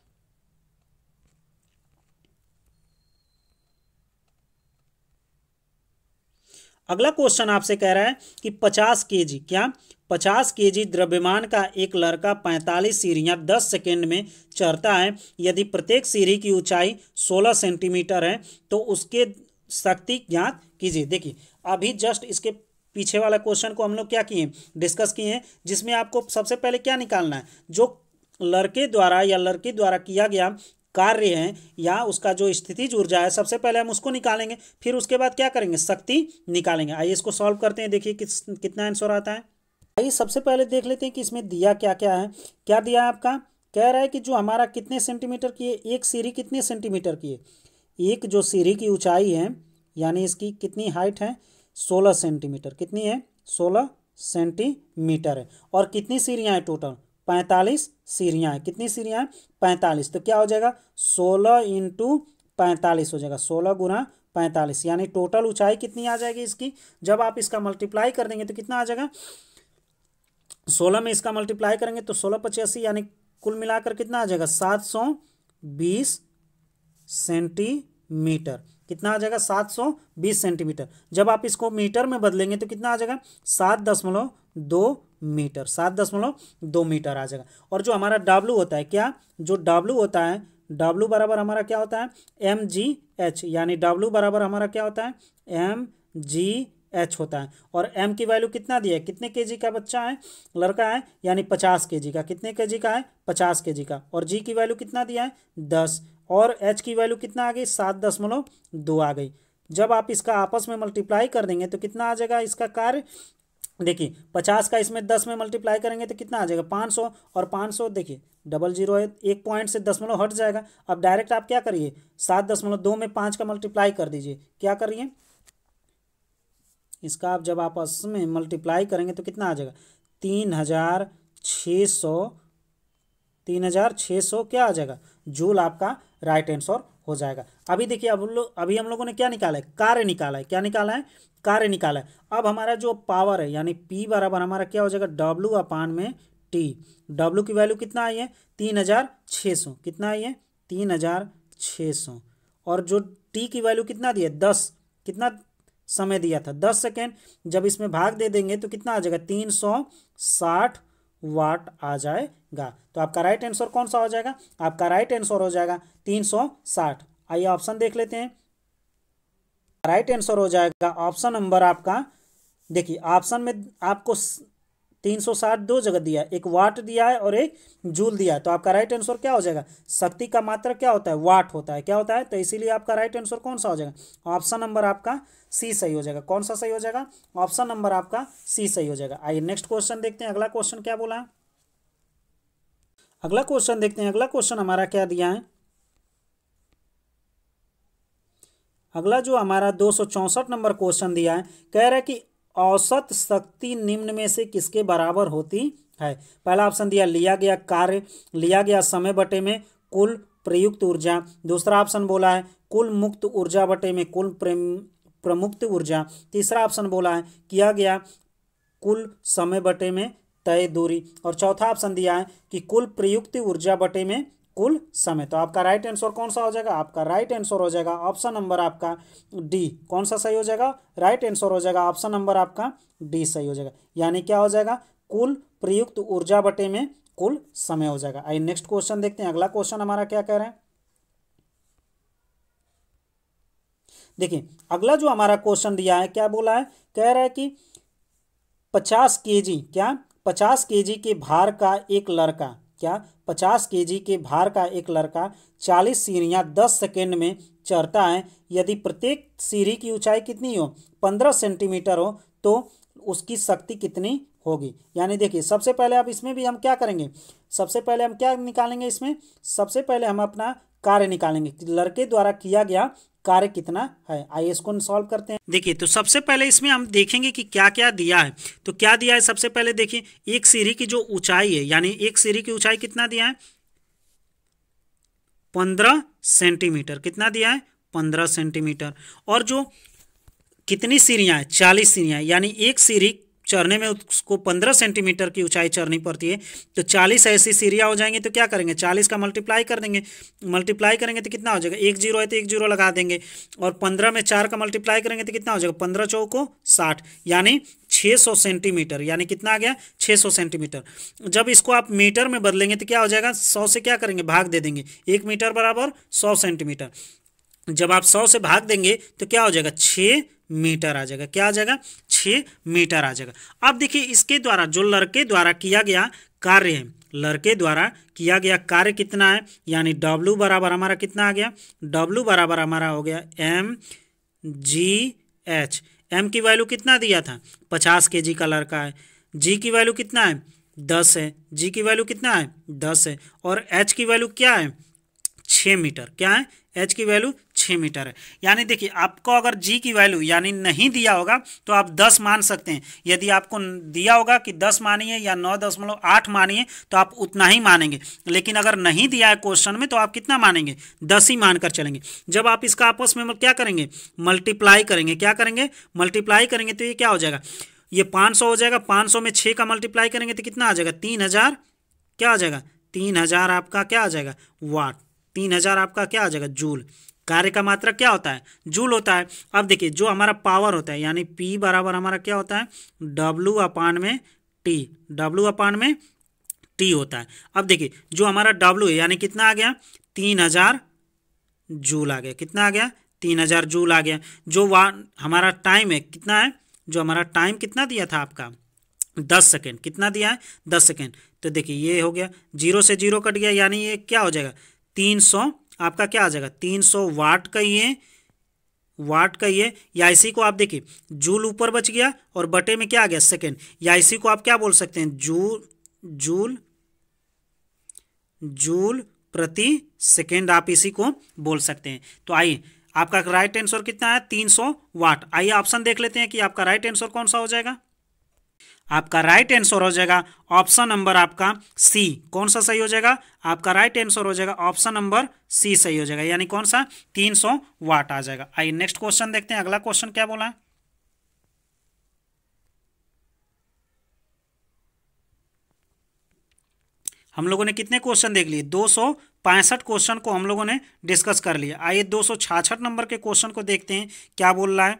अगला क्वेश्चन आपसे कह रहा है कि 50 केजी, क्या 50 केजी द्रव्यमान का एक लड़का 45 सीढ़ियां 10 सेकेंड में चढ़ता है। यदि प्रत्येक सीढ़ी की ऊंचाई 16 सेंटीमीटर है तो उसके शक्ति ज्ञात कीजिए। देखिए अभी जस्ट इसके पीछे वाला क्वेश्चन को हम लोग क्या किए, डिस्कस किए हैं, जिसमें आपको सबसे पहले क्या निकालना है, जो लड़के द्वारा या लड़की द्वारा किया गया कार्य है या उसका जो स्थितिज ऊर्जा है, सबसे पहले हम उसको निकालेंगे, फिर उसके बाद क्या करेंगे, शक्ति निकालेंगे। आइए इसको सॉल्व करते हैं, देखिए कितना आंसर आता है। आइए सबसे पहले देख लेते हैं कि इसमें दिया क्या क्या है। क्या दिया है आपका, कह रहा है कि जो हमारा कितने सेंटीमीटर की है, एक सीढ़ी कितने सेंटीमीटर की है, एक जो सीढ़ी की ऊंचाई है यानी इसकी कितनी हाइट है, 16 सेंटीमीटर, कितनी है, 16 सेंटीमीटर है। और कितनी सीढ़ियाँ हैं टोटल, 45 सीढ़ियाँ हैं। कितनी सीढ़ियाँ हैं, 45। तो क्या हो जाएगा, 16 इंटू 45 हो जाएगा, 16 गुना 45, यानी टोटल ऊंचाई कितनी आ जाएगी इसकी। जब आप इसका मल्टीप्लाई कर देंगे तो कितना आ जाएगा, 16 में इसका मल्टीप्लाई करेंगे तो 16×85 यानी कुल मिलाकर कितना आ जाएगा, 720 सेंटीमीटर। कितना आ जाएगा, 720 सेंटीमीटर। जब आप इसको मीटर में बदलेंगे तो कितना आ जाएगा, 7.2 मीटर, 7.2 मीटर आ जाएगा। और जो हमारा W होता है, क्या, जो W होता है, W बराबर हमारा क्या होता है, mgh, यानी W बराबर हमारा क्या होता है, mgh होता है। और m की वैल्यू कितना दिया है, कितने केजी का बच्चा है, लड़का है, यानी 50 केजी का। कितने केजी का है, 50 केजी का। और g की वैल्यू कितना दिया है, 10। और h की वैल्यू कितना आ गई, 7.2 आ गई। जब आप इसका आपस में मल्टीप्लाई कर देंगे तो कितना आ जाएगा इसका कार्य, देखिए 50 का इसमें 10 में मल्टीप्लाई करेंगे तो कितना आ जाएगा, 500। और 500 देखिए 00 है, एक पॉइंट से दशमलव हट जाएगा। अब डायरेक्ट आप क्या करिए, 7.2 में 5 का मल्टीप्लाई कर दीजिए। क्या करिए, इसका आप जब आपस में मल्टीप्लाई करेंगे तो कितना आ जाएगा, 3600 क्या आ जाएगा, जूल आपका राइट आंसर हो जाएगा। अभी देखिए अभी हम लोगों ने क्या निकाला है, कार्य निकाला है। क्या निकाला है, कार्य निकाला है। अब हमारा जो पावर है यानी P बराबर हमारा क्या हो जाएगा, W/T। W की वैल्यू कितना आई है, 3600। कितना आई है, 3600। और जो T की वैल्यू कितना दिया, 10। कितना समय दिया था, 10 सेकेंड। जब इसमें भाग दे देंगे तो कितना आ जाएगा, 360 वाट आ जाएगा। तो आपका राइट आंसर कौन सा हो जाएगा, आपका राइट आंसर हो जाएगा 360। आइए ऑप्शन देख लेते हैं। राइट आंसर हो जाएगा ऑप्शन नंबर आपका, देखिए ऑप्शन में आपको 360 दो जगह दिया है, एक वाट दिया है और एक जूल दिया है। तो आपका राइट आंसर क्या हो जाएगा, शक्ति का मात्रक क्या होता है, वाट होता है। क्या होता है, तो इसीलिए आपका राइट आंसर कौन सा हो जाएगा, ऑप्शन नंबर आपका सी सही हो जाएगा। कौन सा सही हो जाएगा, ऑप्शन नंबर आपका सी सही हो जाएगा। आइए नेक्स्ट क्वेश्चन देखते हैं, अगला क्वेश्चन क्या बोला है। अगला क्वेश्चन देखते हैं, अगला क्वेश्चन हमारा क्या दिया है। अगला जो हमारा 264 नंबर क्वेश्चन दिया है, कह रहा है कि औसत शक्ति निम्न में से किसके बराबर होती है। पहला ऑप्शन दिया, लिया गया कार्य, लिया गया समय बटे में कुल प्रयुक्त ऊर्जा। दूसरा ऑप्शन बोला है कुल मुक्त ऊर्जा बटे में कुल प्रमुक्त ऊर्जा। तीसरा ऑप्शन बोला है किया गया कुल समय बटे में तय दूरी। और चौथा ऑप्शन दिया है कि कुल प्रयुक्त ऊर्जा बटे में कुल समय। तो आपका राइट आंसर कौन सा हो जाएगा, आपका राइट आंसर हो जाएगा ऑप्शन नंबर आपका डी। कौन सा सही हो जाएगा, राइट आंसर हो जाएगा ऑप्शन नंबर आपका डी सही हो जाएगा। यानी क्या हो जाएगा, कुल प्रयुक्त ऊर्जा बटे में कुल समय हो जाएगा। आइए नेक्स्ट क्वेश्चन देखते हैं, अगला क्वेश्चन हमारा क्या कह रहे हैं। देखिए अगला जो हमारा क्वेश्चन दिया है, क्या बोला है, कह रहा है कि 50 केजी, क्या 50 केजी के भार का एक लड़का, क्या 50 केजी के भार का एक लड़का 40 सीढ़ियाँ 10 सेकेंड में चढ़ता है। यदि प्रत्येक सीढ़ी की ऊंचाई कितनी हो, 15 सेंटीमीटर हो, तो उसकी शक्ति कितनी होगी। यानी देखिए सबसे पहले आप इसमें भी हम क्या करेंगे, सबसे पहले हम क्या निकालेंगे, इसमें सबसे पहले हम अपना कार्य निकालेंगे कि लड़के द्वारा किया गया कार्य कितना है। आइए इसको सॉल्व करते हैं। देखिए तो सबसे पहले इसमें हम देखेंगे कि क्या क्या दिया है। तो क्या दिया है, सबसे पहले देखिए एक सीढ़ी की जो ऊंचाई है, यानी एक सीढ़ी की ऊंचाई कितना दिया है, 15 सेंटीमीटर। कितना दिया है, 15 सेंटीमीटर। और जो कितनी सीढ़ियाँ हैं, 40 सीढ़ियाँ, यानी एक सीढ़ी चढ़ने में उसको 15 सेंटीमीटर की ऊंचाई चढ़नी पड़ती है। तो 40 ऐसी सीढ़ियाँ हो जाएंगी। तो क्या करेंगे, 40 का मल्टीप्लाई कर देंगे। मल्टीप्लाई करेंगे तो कितना हो जाएगा, 1 जीरो है तो 1 जीरो लगा देंगे। और 15 में 4 का मल्टीप्लाई करेंगे तो कितना हो जाएगा, 15 चौको 60, यानी 600 सेंटीमीटर। यानी कितना आ गया, 600 सेंटीमीटर। जब इसको आप मीटर में बदलेंगे तो क्या हो जाएगा, 100 से क्या करेंगे, भाग दे देंगे। 1 मीटर बराबर 100 सेंटीमीटर। जब आप 100 से भाग देंगे तो क्या हो जाएगा, 6 मीटर आ जाएगा। क्या आ जाएगा, 6 मीटर आ जाएगा। अब देखिए इसके द्वारा, जो लड़के द्वारा किया गया कार्य है, लड़के द्वारा किया गया कार्य कितना है, यानी W बराबर हमारा कितना आ गया, W बराबर हमारा हो गया mgh। m की वैल्यू कितना दिया था, 50 kg का लड़का है। g की वैल्यू कितना है, 10 है। g की वैल्यू कितना है, 10 है। और h की वैल्यू क्या है, 6 मीटर। क्या है, h की वैल्यू 6 मीटर है। यानी देखिए आपको अगर g की वैल्यू यानी नहीं दिया होगा तो आप 10 मान सकते हैं। यदि आपको दिया होगा कि 10 मानिए या 9.8 मानिए तो आप उतना ही मानेंगे, लेकिन अगर नहीं दिया है क्वेश्चन में तो आप कितना मानेंगे, 10 ही मानकर चलेंगे। जब आप इसका आपस में क्या करेंगे, मल्टीप्लाई करेंगे। क्या करेंगे, मल्टीप्लाई करेंगे तो ये क्या हो जाएगा, ये 500 हो जाएगा। 500 में 6 का मल्टीप्लाई करेंगे तो कितना आ जाएगा, 3000। क्या आ जाएगा, 3000 आपका क्या आ जाएगा, वाट। 3000 आपका क्या आ जाएगा, जूल। कार्य का मात्रा क्या होता है, जूल होता है। अब देखिए जो हमारा पावर होता है यानी P बराबर हमारा क्या होता है, W अपान में T, W अपान में T होता है। अब देखिए जो हमारा W है यानी कितना आ गया, 3000 जूल आ गया। कितना आ गया, 3000 जूल आ गया। जो हमारा टाइम है कितना है, जो हमारा टाइम कितना दिया था आपका, 10 सेकेंड। कितना दिया है, 10 सेकेंड। तो देखिए ये हो गया, 0 से 0 कट गया, यानी ये क्या हो जाएगा, 300 आपका क्या आ जाएगा, 300 वाट का ये, वाट का ये। या इसी को आप देखिए जूल ऊपर बच गया और बटे में क्या आ गया, सेकेंड। या इसी को आप क्या बोल सकते हैं, जूल प्रति सेकेंड, आप इसी को बोल सकते हैं। तो आइए आपका राइट आंसर कितना है, 300 वाट। आइए ऑप्शन देख लेते हैं कि आपका राइट आंसर कौन सा हो जाएगा। आपका राइट आंसर हो जाएगा ऑप्शन नंबर आपका सी। कौन सा सही हो जाएगा, आपका राइट आंसर हो जाएगा ऑप्शन नंबर सी सही हो जाएगा, यानी कौन सा, 300 वाट आ जाएगा। आइए नेक्स्ट क्वेश्चन देखते हैं, अगला क्वेश्चन क्या बोला है। हम लोगों ने कितने क्वेश्चन देख लिए, 265 क्वेश्चन को हम लोगों ने डिस्कस कर लिया। आइए 266 नंबर के क्वेश्चन को देखते हैं क्या बोल रहा है।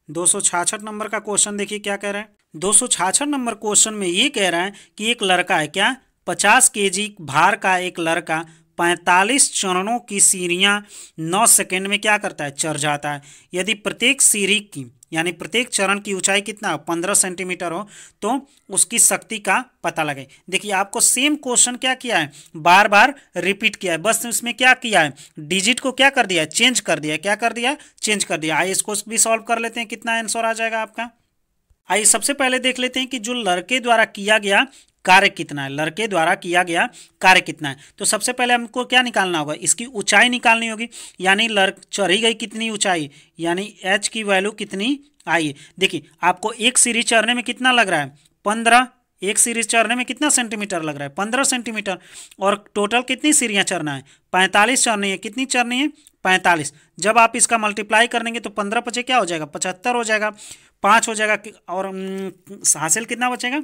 266 नंबर का क्वेश्चन देखिए क्या कह रहा है। 266 नंबर क्वेश्चन में ये कह रहा है कि एक लड़का है, क्या, 50 kg भार का एक लड़का 45 चरणों की सीढ़ियां 9 सेकेंड में क्या करता है, चढ़ जाता है। यदि प्रत्येक सीढ़ी की यानी प्रत्येक चरण की ऊंचाई कितना हो, 15 सेंटीमीटर हो, तो उसकी शक्ति का पता लगे। देखिए आपको सेम क्वेश्चन क्या किया है, बार बार रिपीट किया है, बस उसमें क्या किया है, डिजिट को क्या कर दिया है, चेंज कर दिया। क्या कर दिया, चेंज कर दिया। आइए इसको भी सॉल्व कर लेते हैं, कितना आंसर आ जाएगा आपका। आइए सबसे पहले देख लेते हैं कि जो लड़के द्वारा किया गया कार्य कितना है, लड़के द्वारा किया गया कार्य कितना है। तो सबसे पहले हमको क्या निकालना होगा, इसकी ऊंचाई निकालनी होगी। यानी चढ़ी गई कितनी ऊंचाई, यानी h की वैल्यू कितनी आई। देखिए आपको एक सीढ़ी चढ़ने में कितना लग रहा है, 15। एक सीढ़ी चढ़ने में कितना सेंटीमीटर लग रहा है, 15 सेंटीमीटर। और टोटल कितनी सीढ़ियाँ चढ़ना है, 45 चढ़नी है। कितनी चढ़नी है, 45। जब आप इसका मल्टीप्लाई करेंगे तो 15 पचे क्या हो जाएगा, 75 हो जाएगा, 5 हो जाएगा। और हासिल कितना बचेगा,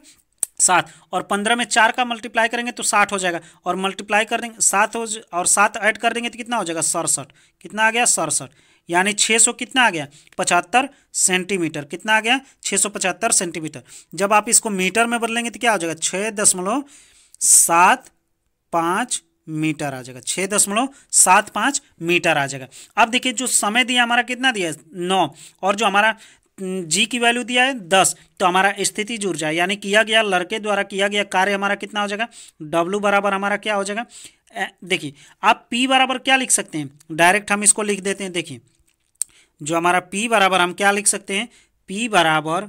7। और 15 में 4 का मल्टीप्लाई करेंगे तो 60 हो जाएगा। और मल्टीप्लाई कर देंगे 7 और 7 ऐड कर देंगे तो कितना हो जाएगा, 67। कितना आ गया, 67। यानी 600 कितना आ गया, 75 सेंटीमीटर। कितना आ गया, 675 सेंटीमीटर। जब आप इसको मीटर में बदलेंगे तो क्या हो जाएगा, 6.75 मीटर आ जाएगा, 6.75 मीटर आ जाएगा। अब देखिए जो समय दिया हमारा कितना दिया है, 9। और जो हमारा जी की वैल्यू दिया है 10, तो हमारा स्थिति जुड़ जाए। यानी किया गया, लड़के द्वारा किया गया कार्य हमारा कितना हो जाएगा, W बराबर हमारा क्या हो जाएगा। देखिए आप P बराबर क्या लिख सकते हैं, डायरेक्ट हम इसको लिख देते हैं। देखिए जो हमारा P बराबर हम क्या लिख सकते हैं, P बराबर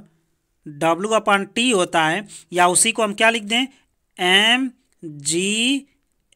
W/T होता है, या उसी को हम क्या लिख दें,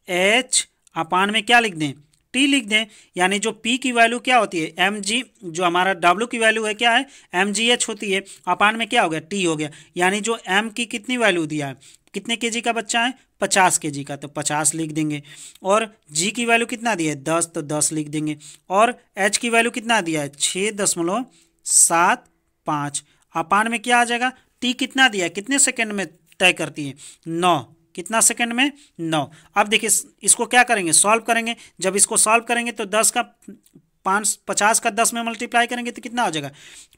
mgh अपान में क्या लिख दें, T लिख दें। यानी जो P की वैल्यू क्या होती है, mg, जो हमारा W की वैल्यू है क्या है, mgh होती है, अपान में क्या हो गया, T हो गया। यानी जो m की कितनी वैल्यू दिया है, कितने kg का बच्चा है, 50 kg का, तो 50 लिख देंगे। और g की वैल्यू कितना दिया है, 10, तो 10 लिख देंगे। और h की वैल्यू कितना दिया है, 6.75। अपान में क्या आ जाएगा, T कितना दिया है, कितने सेकंड में तय करती है, 9। कितना सेकंड में, 9। अब देखिए इसको क्या करेंगे, सॉल्व करेंगे। जब इसको सॉल्व करेंगे तो 50 का 10 में मल्टीप्लाई करेंगे तो कितना हो जाएगा,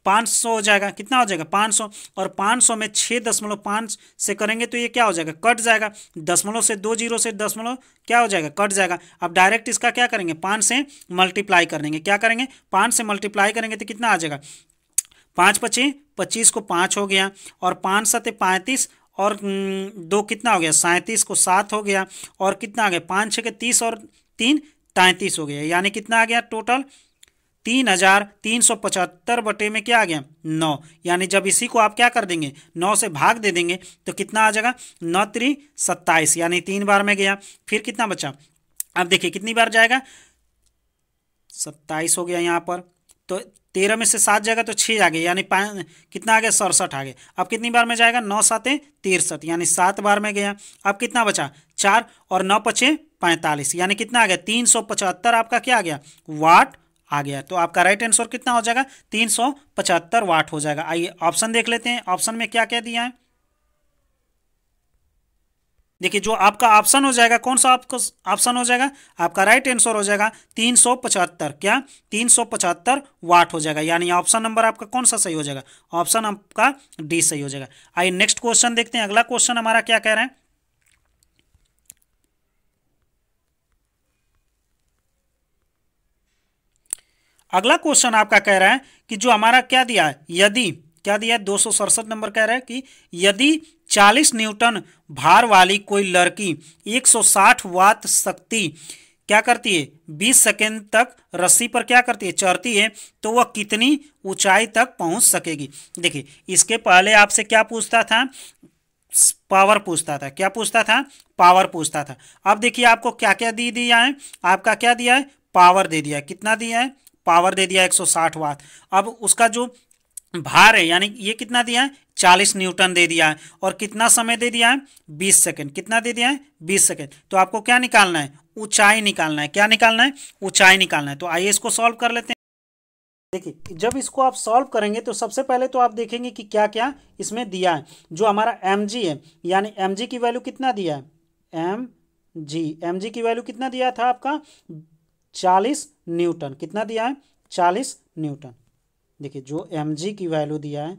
500 हो जाएगा। कितना हो जाएगा, 500। और 500 में 6.5 से करेंगे तो ये क्या हो जाएगा, कट जाएगा। दशमलव से 2 जीरो से दशमलव क्या हो जाएगा, कट जाएगा। अब डायरेक्ट इसका क्या करेंगे, 5 से मल्टीप्लाई कर देंगे। क्या करेंगे, 5 से मल्टीप्लाई करेंगे तो कितना आ जाएगा, 5 × 5 = 25 को 5 हो गया। और 5 × 7 = 35 और 2 कितना हो गया 37 को 7 हो गया, और कितना आ गया 5 6 के 30 और 3 33 हो गया, यानी कितना आ गया टोटल 3375 बटे में क्या आ गया 9। यानी जब इसी को आप क्या कर देंगे 9 से भाग दे देंगे तो कितना आ जाएगा 9 3 27, यानी 3 बार में गया। फिर कितना बचा, अब देखिए कितनी बार जाएगा 27 हो गया यहाँ पर, तो 13 में से 7 जाएगा तो 6 आ गए, यानी कितना आ गया 67 आ गए। अब कितनी बार में जाएगा 9 7 63, यानी 7 बार में गया। अब कितना बचा 4 और 9 5 45, यानी कितना आ गया 375 आपका क्या आ गया वाट आ गया। तो आपका राइट आंसर कितना हो जाएगा 375 वाट हो जाएगा। आइए ऑप्शन देख लेते हैं, ऑप्शन में क्या क्या दिया है। देखिए जो आपका ऑप्शन हो जाएगा, कौन सा आपका ऑप्शन हो जाएगा, आपका राइट आंसर हो जाएगा 375, क्या 375 वाट हो जाएगा, यानी ऑप्शन नंबर आपका कौन सा सही हो जाएगा, ऑप्शन आपका डी सही हो जाएगा। आइए नेक्स्ट क्वेश्चन देखते हैं, अगला क्वेश्चन हमारा क्या कह रहा है। अगला क्वेश्चन आपका कह रहा है कि जो हमारा क्या दिया है, यदि क्या दिया है 267 नंबर कह रहा है कि यदि 40 न्यूटन भार वाली कोई लड़की 160 वाट शक्ति क्या करती है 20 सेकेंड तक रस्सी पर क्या करती है चढ़ती है, तो वह कितनी ऊंचाई तक पहुंच सकेगी। देखिए इसके पहले आपसे क्या पूछता था, पावर पूछता था, क्या पूछता था पावर पूछता था। अब देखिए आपको क्या क्या दे दिया है, आपका क्या दिया है पावर दे दिया है, कितना दिया है पावर दे दिया 160 वाट। अब उसका जो भार है यानी ये कितना दिया है 40 न्यूटन दे दिया है, और कितना समय दे दिया है 20 सेकंड, कितना दे दिया है 20 सेकंड। तो आपको क्या निकालना है ऊंचाई निकालना है, क्या निकालना है ऊंचाई निकालना है। तो आइए इसको सॉल्व कर लेते हैं। देखिए जब इसको आप सॉल्व करेंगे तो सबसे पहले तो आप देखेंगे कि क्या क्या इसमें दिया है। जो हमारा mg है यानी mg की वैल्यू कितना दिया है mg की वैल्यू कितना दिया था आपका 40 न्यूटन, कितना दिया है 40 न्यूटन। देखिए जो mg की वैल्यू दिया है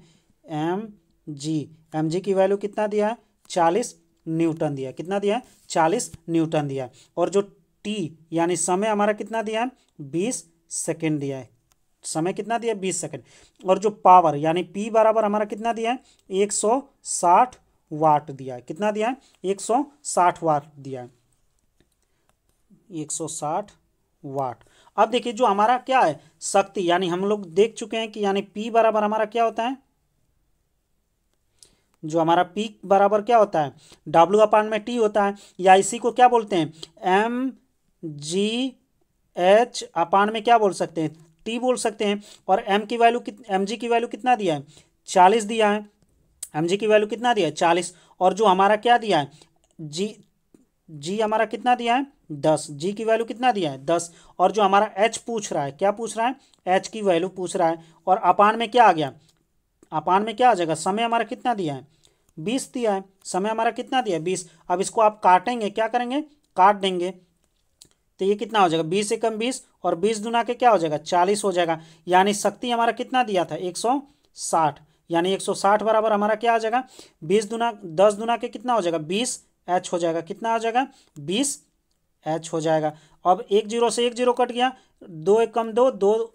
mg की वैल्यू कितना दिया है 40 न्यूटन दिया है, कितना दिया है 40 न्यूटन दिया है। और जो t यानी समय हमारा कितना दिया है 20 सेकेंड दिया है, समय कितना दिया है 20 सेकेंड। और जो पावर यानी p बराबर हमारा कितना दिया है 160 वाट दिया है, कितना दिया है 160 वाट दिया है 160 वाट। अब देखिए जो हमारा क्या है शक्ति, यानी हम लोग देख चुके हैं कि यानी P बराबर हमारा क्या होता है, जो हमारा P बराबर क्या होता है W अपान में T होता है, या इसी को क्या बोलते हैं mgh अपान में क्या बोल सकते हैं T बोल सकते हैं। और mg की वैल्यू कितना दिया है 40 दिया है, mg की वैल्यू कितना दिया है 40। और जो हमारा क्या दिया है g हमारा कितना दिया है 10, g की वैल्यू कितना दिया है 10। और जो हमारा h पूछ रहा है, क्या पूछ रहा है h की वैल्यू पूछ रहा है। और अपान में क्या आ गया, अपान में क्या आ जाएगा समय हमारा कितना दिया है 20 दिया है, समय हमारा कितना दिया है 20। अब इसको आप काटेंगे, क्या करेंगे काट देंगे, तो ये कितना हो जाएगा 20 से कम 20 और 20 दुना के क्या हो जाएगा 40 हो जाएगा। यानी शक्ति हमारा कितना दिया था 160, यानी 160 बराबर हमारा क्या आ जाएगा 10 दुना के कितना हो जाएगा 20 h हो जाएगा, कितना हो जाएगा 20 h हो जाएगा। अब 1 0 से 1 0 कट गया, 2 1 कम 2, 2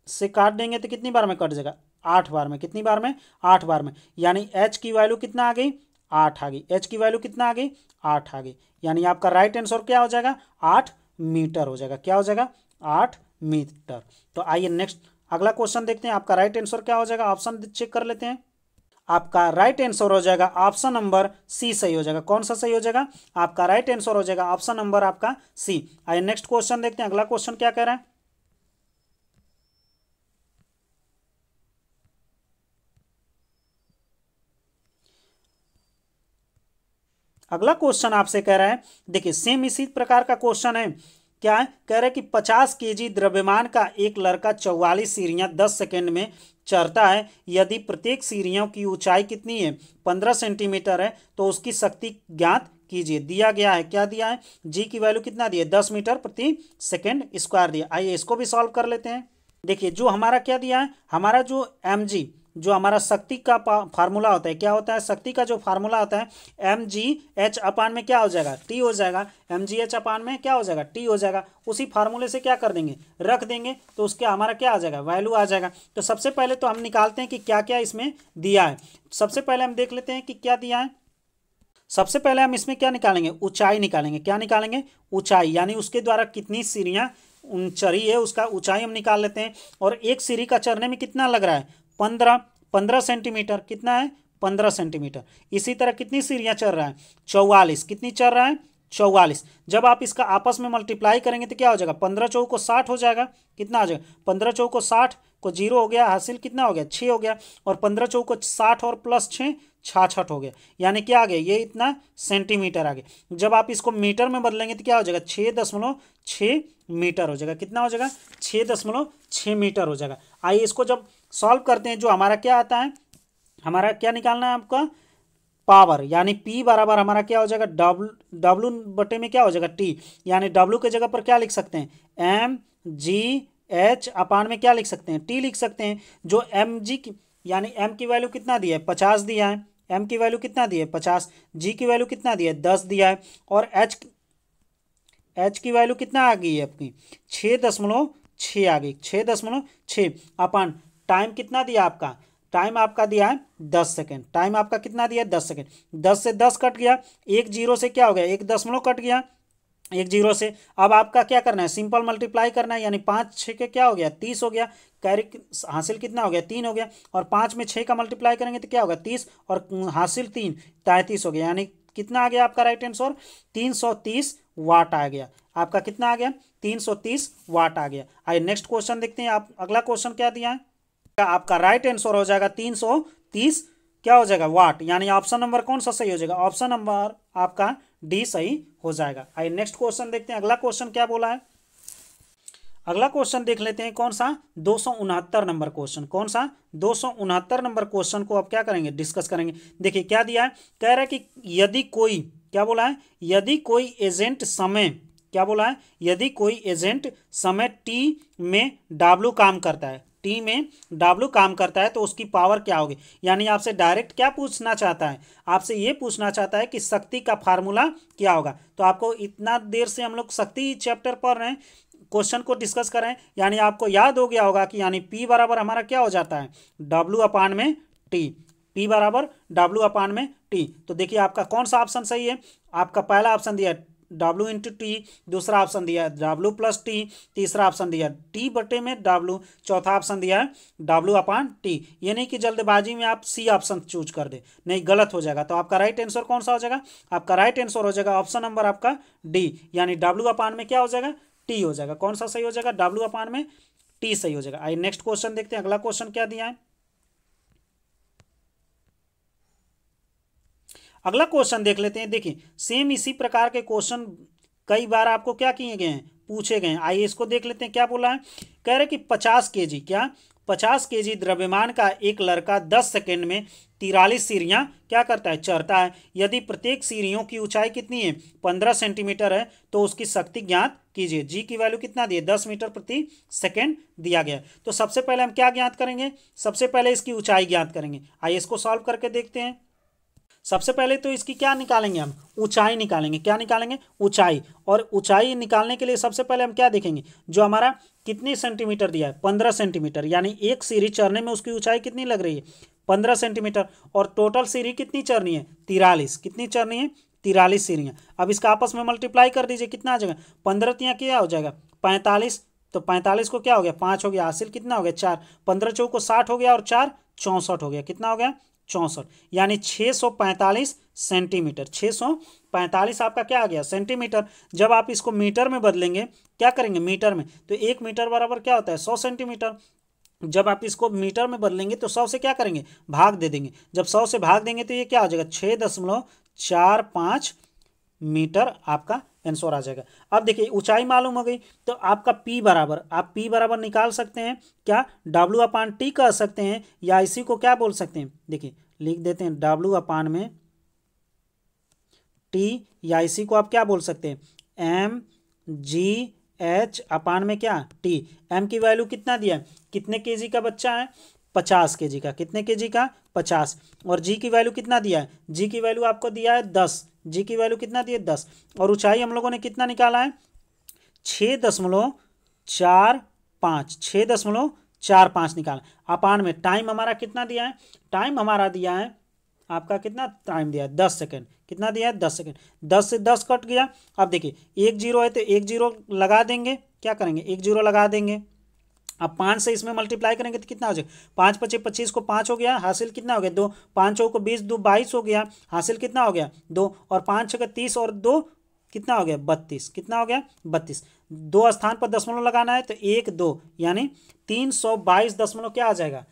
से काट देंगे तो कितनी बार में कट जाएगा 8 बार में, कितनी बार में 8 बार में। यानी h की वैल्यू कितना आ गई 8 आ गई, h की वैल्यू कितना आ गई 8 आ गई। यानी आपका राइट आंसर क्या हो जाएगा 8 मीटर हो जाएगा, क्या हो जाएगा 8 मीटर। तो आइए नेक्स्ट अगला क्वेश्चन देखते हैं, आपका राइट आंसर क्या हो जाएगा, ऑप्शन चेक कर लेते हैं। आपका राइट आंसर हो जाएगा ऑप्शन नंबर सी सही हो जाएगा। कौन सा सही हो जाएगा, आपका राइट आंसर हो जाएगा ऑप्शन नंबर आपका सी। आइए नेक्स्ट क्वेश्चन देखते हैं, अगला क्वेश्चन क्या कह रहा है। अगला क्वेश्चन आपसे कह रहा है, देखिए सेम इसी प्रकार का क्वेश्चन है, क्या है कह रहा है कि 50 केजी द्रव्यमान का एक लड़का 44 सीढ़ियां 10 सेकेंड में चढ़ता है, यदि प्रत्येक सीढ़ियों की ऊंचाई कितनी है 15 सेंटीमीटर है, तो उसकी शक्ति ज्ञात कीजिए। दिया गया है, क्या दिया है जी की वैल्यू कितना दिया 10 मीटर प्रति सेकेंड स्क्वायर दिया। आइए इसको भी सॉल्व कर लेते हैं। देखिए जो हमारा क्या दिया है, हमारा जो mg जो हमारा शक्ति का फार्मूला होता है, क्या होता है शक्ति का जो फार्मूला होता है mgh अपान में क्या हो जाएगा t हो जाएगा, mgh अपान में क्या हो जाएगा t हो जाएगा। उसी फार्मूले से क्या कर देंगे रख देंगे, तो उसके हमारा क्या आ जाएगा वैल्यू आ जाएगा। तो सबसे पहले तो हम निकालते हैं कि क्या क्या इसमें दिया है। सबसे पहले हम देख लेते हैं कि क्या दिया है, सबसे पहले हम इसमें क्या निकालेंगे, ऊंचाई निकालेंगे। क्या निकालेंगे, ऊंचाई, यानी उसके द्वारा कितनी सीढ़ियाँ चढ़ी है उसका ऊंचाई हम निकाल लेते हैं। और एक सीढ़ी का चढ़ने में कितना लग रहा है, 15 सेंटीमीटर। कितना है, 15 सेंटीमीटर। इसी तरह कितनी सीढ़ियाँ चढ़ रहा है, 44। कितनी चढ़ रहा है, 44। जब आप इसका आपस में मल्टीप्लाई करेंगे तो क्या हो जाएगा, 15 चौको को 60 हो जाएगा। कितना आ जाएगा, 15 चौको को 60 को 0 हो गया, हासिल कितना हो गया, 6 हो गया। और 15 चौको को 60 और प्लस 6 66 हो गया, यानी क्या आ गया, ये इतना सेंटीमीटर आ गया। जब आप इसको मीटर में बदलेंगे तो क्या हो जाएगा, 6.6 मीटर हो जाएगा। कितना हो जाएगा, 6.6 मीटर हो जाएगा। आइए इसको जब सॉल्व करते हैं, जो हमारा क्या आता है, हमारा क्या निकालना है आपका, पावर, यानी P बराबर हमारा क्या हो जाएगा, डब्लू बटे में क्या हो जाएगा, T। यानी W के जगह पर क्या लिख सकते हैं, mgh अपान में क्या लिख सकते हैं, T लिख सकते हैं। जो mg की, यानी m की वैल्यू कितना दिया है, 50 दिया है। m की वैल्यू कितना दिया है, 50। g की वैल्यू कितना दिया है, 10 दिया है। और h की वैल्यू कितना आ गई है आपकी, 6.6 आ गई, 6.6 अपान टाइम कितना दिया आपका, टाइम आपका दिया है 10 सेकेंड। टाइम आपका कितना दिया है, 10 सेकेंड। 10 से 10 कट गया, एक जीरो से क्या हो गया, 1 दशमलव कट गया, एक जीरो से। अब आपका क्या करना है, सिंपल मल्टीप्लाई करना है, यानी 5 6 के क्या हो गया, 30 हो गया। कैरी हासिल कितना हो गया, 3 हो गया। और 5 में 6 का मल्टीप्लाई करेंगे तो क्या होगा, 30, और हासिल 3 33 हो गया। यानी कितना आ गया आपका राइट आंसर, 330 वाट आ गया। आपका कितना आ गया, 330 वाट आ गया। आइए नेक्स्ट क्वेश्चन देखते हैं। आप अगला क्वेश्चन क्या दिया है, आपका राइट आंसर हो जाएगा 330 क्या हो जाएगा, वाट। यानी ऑप्शन नंबर कौन सा सही हो जाएगा, ऑप्शन नंबर आपका डी सही हो जाएगा। आइए नेक्स्ट क्वेश्चन देखते हैं। अगला क्वेश्चन क्या बोला है, अगला क्वेश्चन देख लेते हैं, कौन सा, 269 नंबर क्वेश्चन। कौन सा, 269 नंबर क्वेश्चन को अब क्या करेंगे, डिस्कस करेंगे। देखिए क्या दिया है, कह रहा है कि यदि कोई, क्या बोला है, यदि कोई एजेंट समय, क्या बोला है, यदि कोई एजेंट समय टी में W काम करता है, टी में W काम करता है तो उसकी पावर क्या होगी। यानी आपसे डायरेक्ट क्या पूछना चाहता है, आपसे ये पूछना चाहता है कि शक्ति का फार्मूला क्या होगा। तो आपको इतना देर से हम लोग शक्ति चैप्टर पढ़ रहे हैं, क्वेश्चन को डिस्कस कर रहे हैं, यानी आपको याद हो गया होगा कि यानी P बराबर हमारा क्या हो जाता है, W अपान में T। P बराबर W अपान में T। तो देखिए आपका कौन सा ऑप्शन सही है, आपका पहला ऑप्शन दिया है W इंटू टी, दूसरा ऑप्शन दिया है W प्लस टी, तीसरा ऑप्शन दिया है T बटे में W, चौथा ऑप्शन दिया है W अपान T। ये नहीं कि जल्दबाजी में आप C ऑप्शन चूज कर दे, नहीं, गलत हो जाएगा। तो आपका राइट आंसर कौन सा हो जाएगा, आपका राइट आंसर हो जाएगा ऑप्शन नंबर आपका D, यानी W अपान में क्या हो जाएगा, T हो जाएगा। कौन सा सही हो जाएगा, W अपान में T सही हो जाएगा। आइए नेक्स्ट क्वेश्चन देखते हैं। अगला क्वेश्चन क्या दिया है, अगला क्वेश्चन देख लेते हैं। देखिए सेम इसी प्रकार के क्वेश्चन कई बार आपको क्या किए गए हैं, पूछे गए हैं। आइए इसको देख लेते हैं। क्या बोला है, कह रहे कि 50 kg, क्या 50 kg द्रव्यमान का एक लड़का 10 सेकेंड में 43 सीढ़ियाँ क्या करता है, चढ़ता है। यदि प्रत्येक सीढ़ियों की ऊंचाई कितनी है, 15 सेंटीमीटर है, तो उसकी शक्ति ज्ञात कीजिए। जी की वैल्यू कितना दिए, 10 मीटर प्रति सेकेंड दिया गया। तो सबसे पहले हम क्या ज्ञात करेंगे, सबसे पहले इसकी ऊंचाई ज्ञात करेंगे। आइए इसको सॉल्व करके देखते हैं। सबसे पहले तो इसकी क्या निकालेंगे, हम ऊंचाई निकालेंगे। क्या निकालेंगे, ऊंचाई। और ऊंचाई निकालने के लिए सबसे पहले हम क्या देखेंगे, जो हमारा कितने सेंटीमीटर दिया है, 15 सेंटीमीटर, यानी एक सीढ़ी चढ़ने में उसकी ऊंचाई कितनी लग रही है, 15 सेंटीमीटर। और टोटल सीढ़ी कितनी चढ़नी है, 43। कितनी चढ़नी है, 43 सीढ़ियाँ। अब इसका आपस में मल्टीप्लाई कर दीजिए, कितना आ जाएगा, 15 तियाँ क्या हो जाएगा, 45। तो 45 को क्या हो गया, 5 हो गया, हासिल कितना हो गया, 4। 15 चौको 60 हो गया, और 4 64 हो गया। कितना हो गया, 64, यानी 645 सेंटीमीटर। 645 आपका क्या आ गया, सेंटीमीटर। जब आप इसको मीटर में बदलेंगे, क्या करेंगे, मीटर में, तो 1 मीटर बराबर क्या होता है, 100 सेंटीमीटर। जब आप इसको मीटर में बदलेंगे तो 100 से क्या करेंगे, भाग दे देंगे। जब 100 से भाग देंगे तो ये क्या आ जाएगा, 6.45 मीटर आपका आंसर आ जाएगा। अब देखिए ऊंचाई मालूम हो गई, तो आपका P बराबर, आप P बराबर निकाल सकते हैं क्या, W अपान टी कह सकते हैं, या इसी को क्या बोल सकते हैं, देखिए लिख देते हैं W अपान में T, या इसी को आप क्या बोल सकते हैं, mgh अपान में क्या T। M की वैल्यू कितना दिया है, कितने केजी का बच्चा है, 50 kg का। कितने केजी का, 50। और G की वैल्यू कितना दिया है, G की वैल्यू आपको दिया है 10। G की वैल्यू कितना दी है, 10। और ऊंचाई हम लोगों ने कितना निकाला है, 6.45, 6.45 निकाला। अपान में टाइम हमारा कितना दिया है, टाइम हमारा दिया है आपका, कितना टाइम दिया है, 10 सेकेंड। कितना दिया है 10 सेकेंड। 10 से 10 कट गया। अब देखिए 1 जीरो है तो 1 जीरो लगा देंगे, क्या करेंगे 1 जीरो लगा देंगे। अब 5 से इसमें मल्टीप्लाई करेंगे तो कितना हो जाएगा 5 पचे 25 को 5 हो गया, हासिल कितना हो गया 2, 5 को 20 2 22 हो गया, हासिल कितना हो गया 2, और 5 छः 30 और 2 कितना हो गया 32, कितना हो गया 32। 2 स्थान पर दशमलव लगाना है तो 1 2 यानी 322 दशमलव क्या आ जाएगा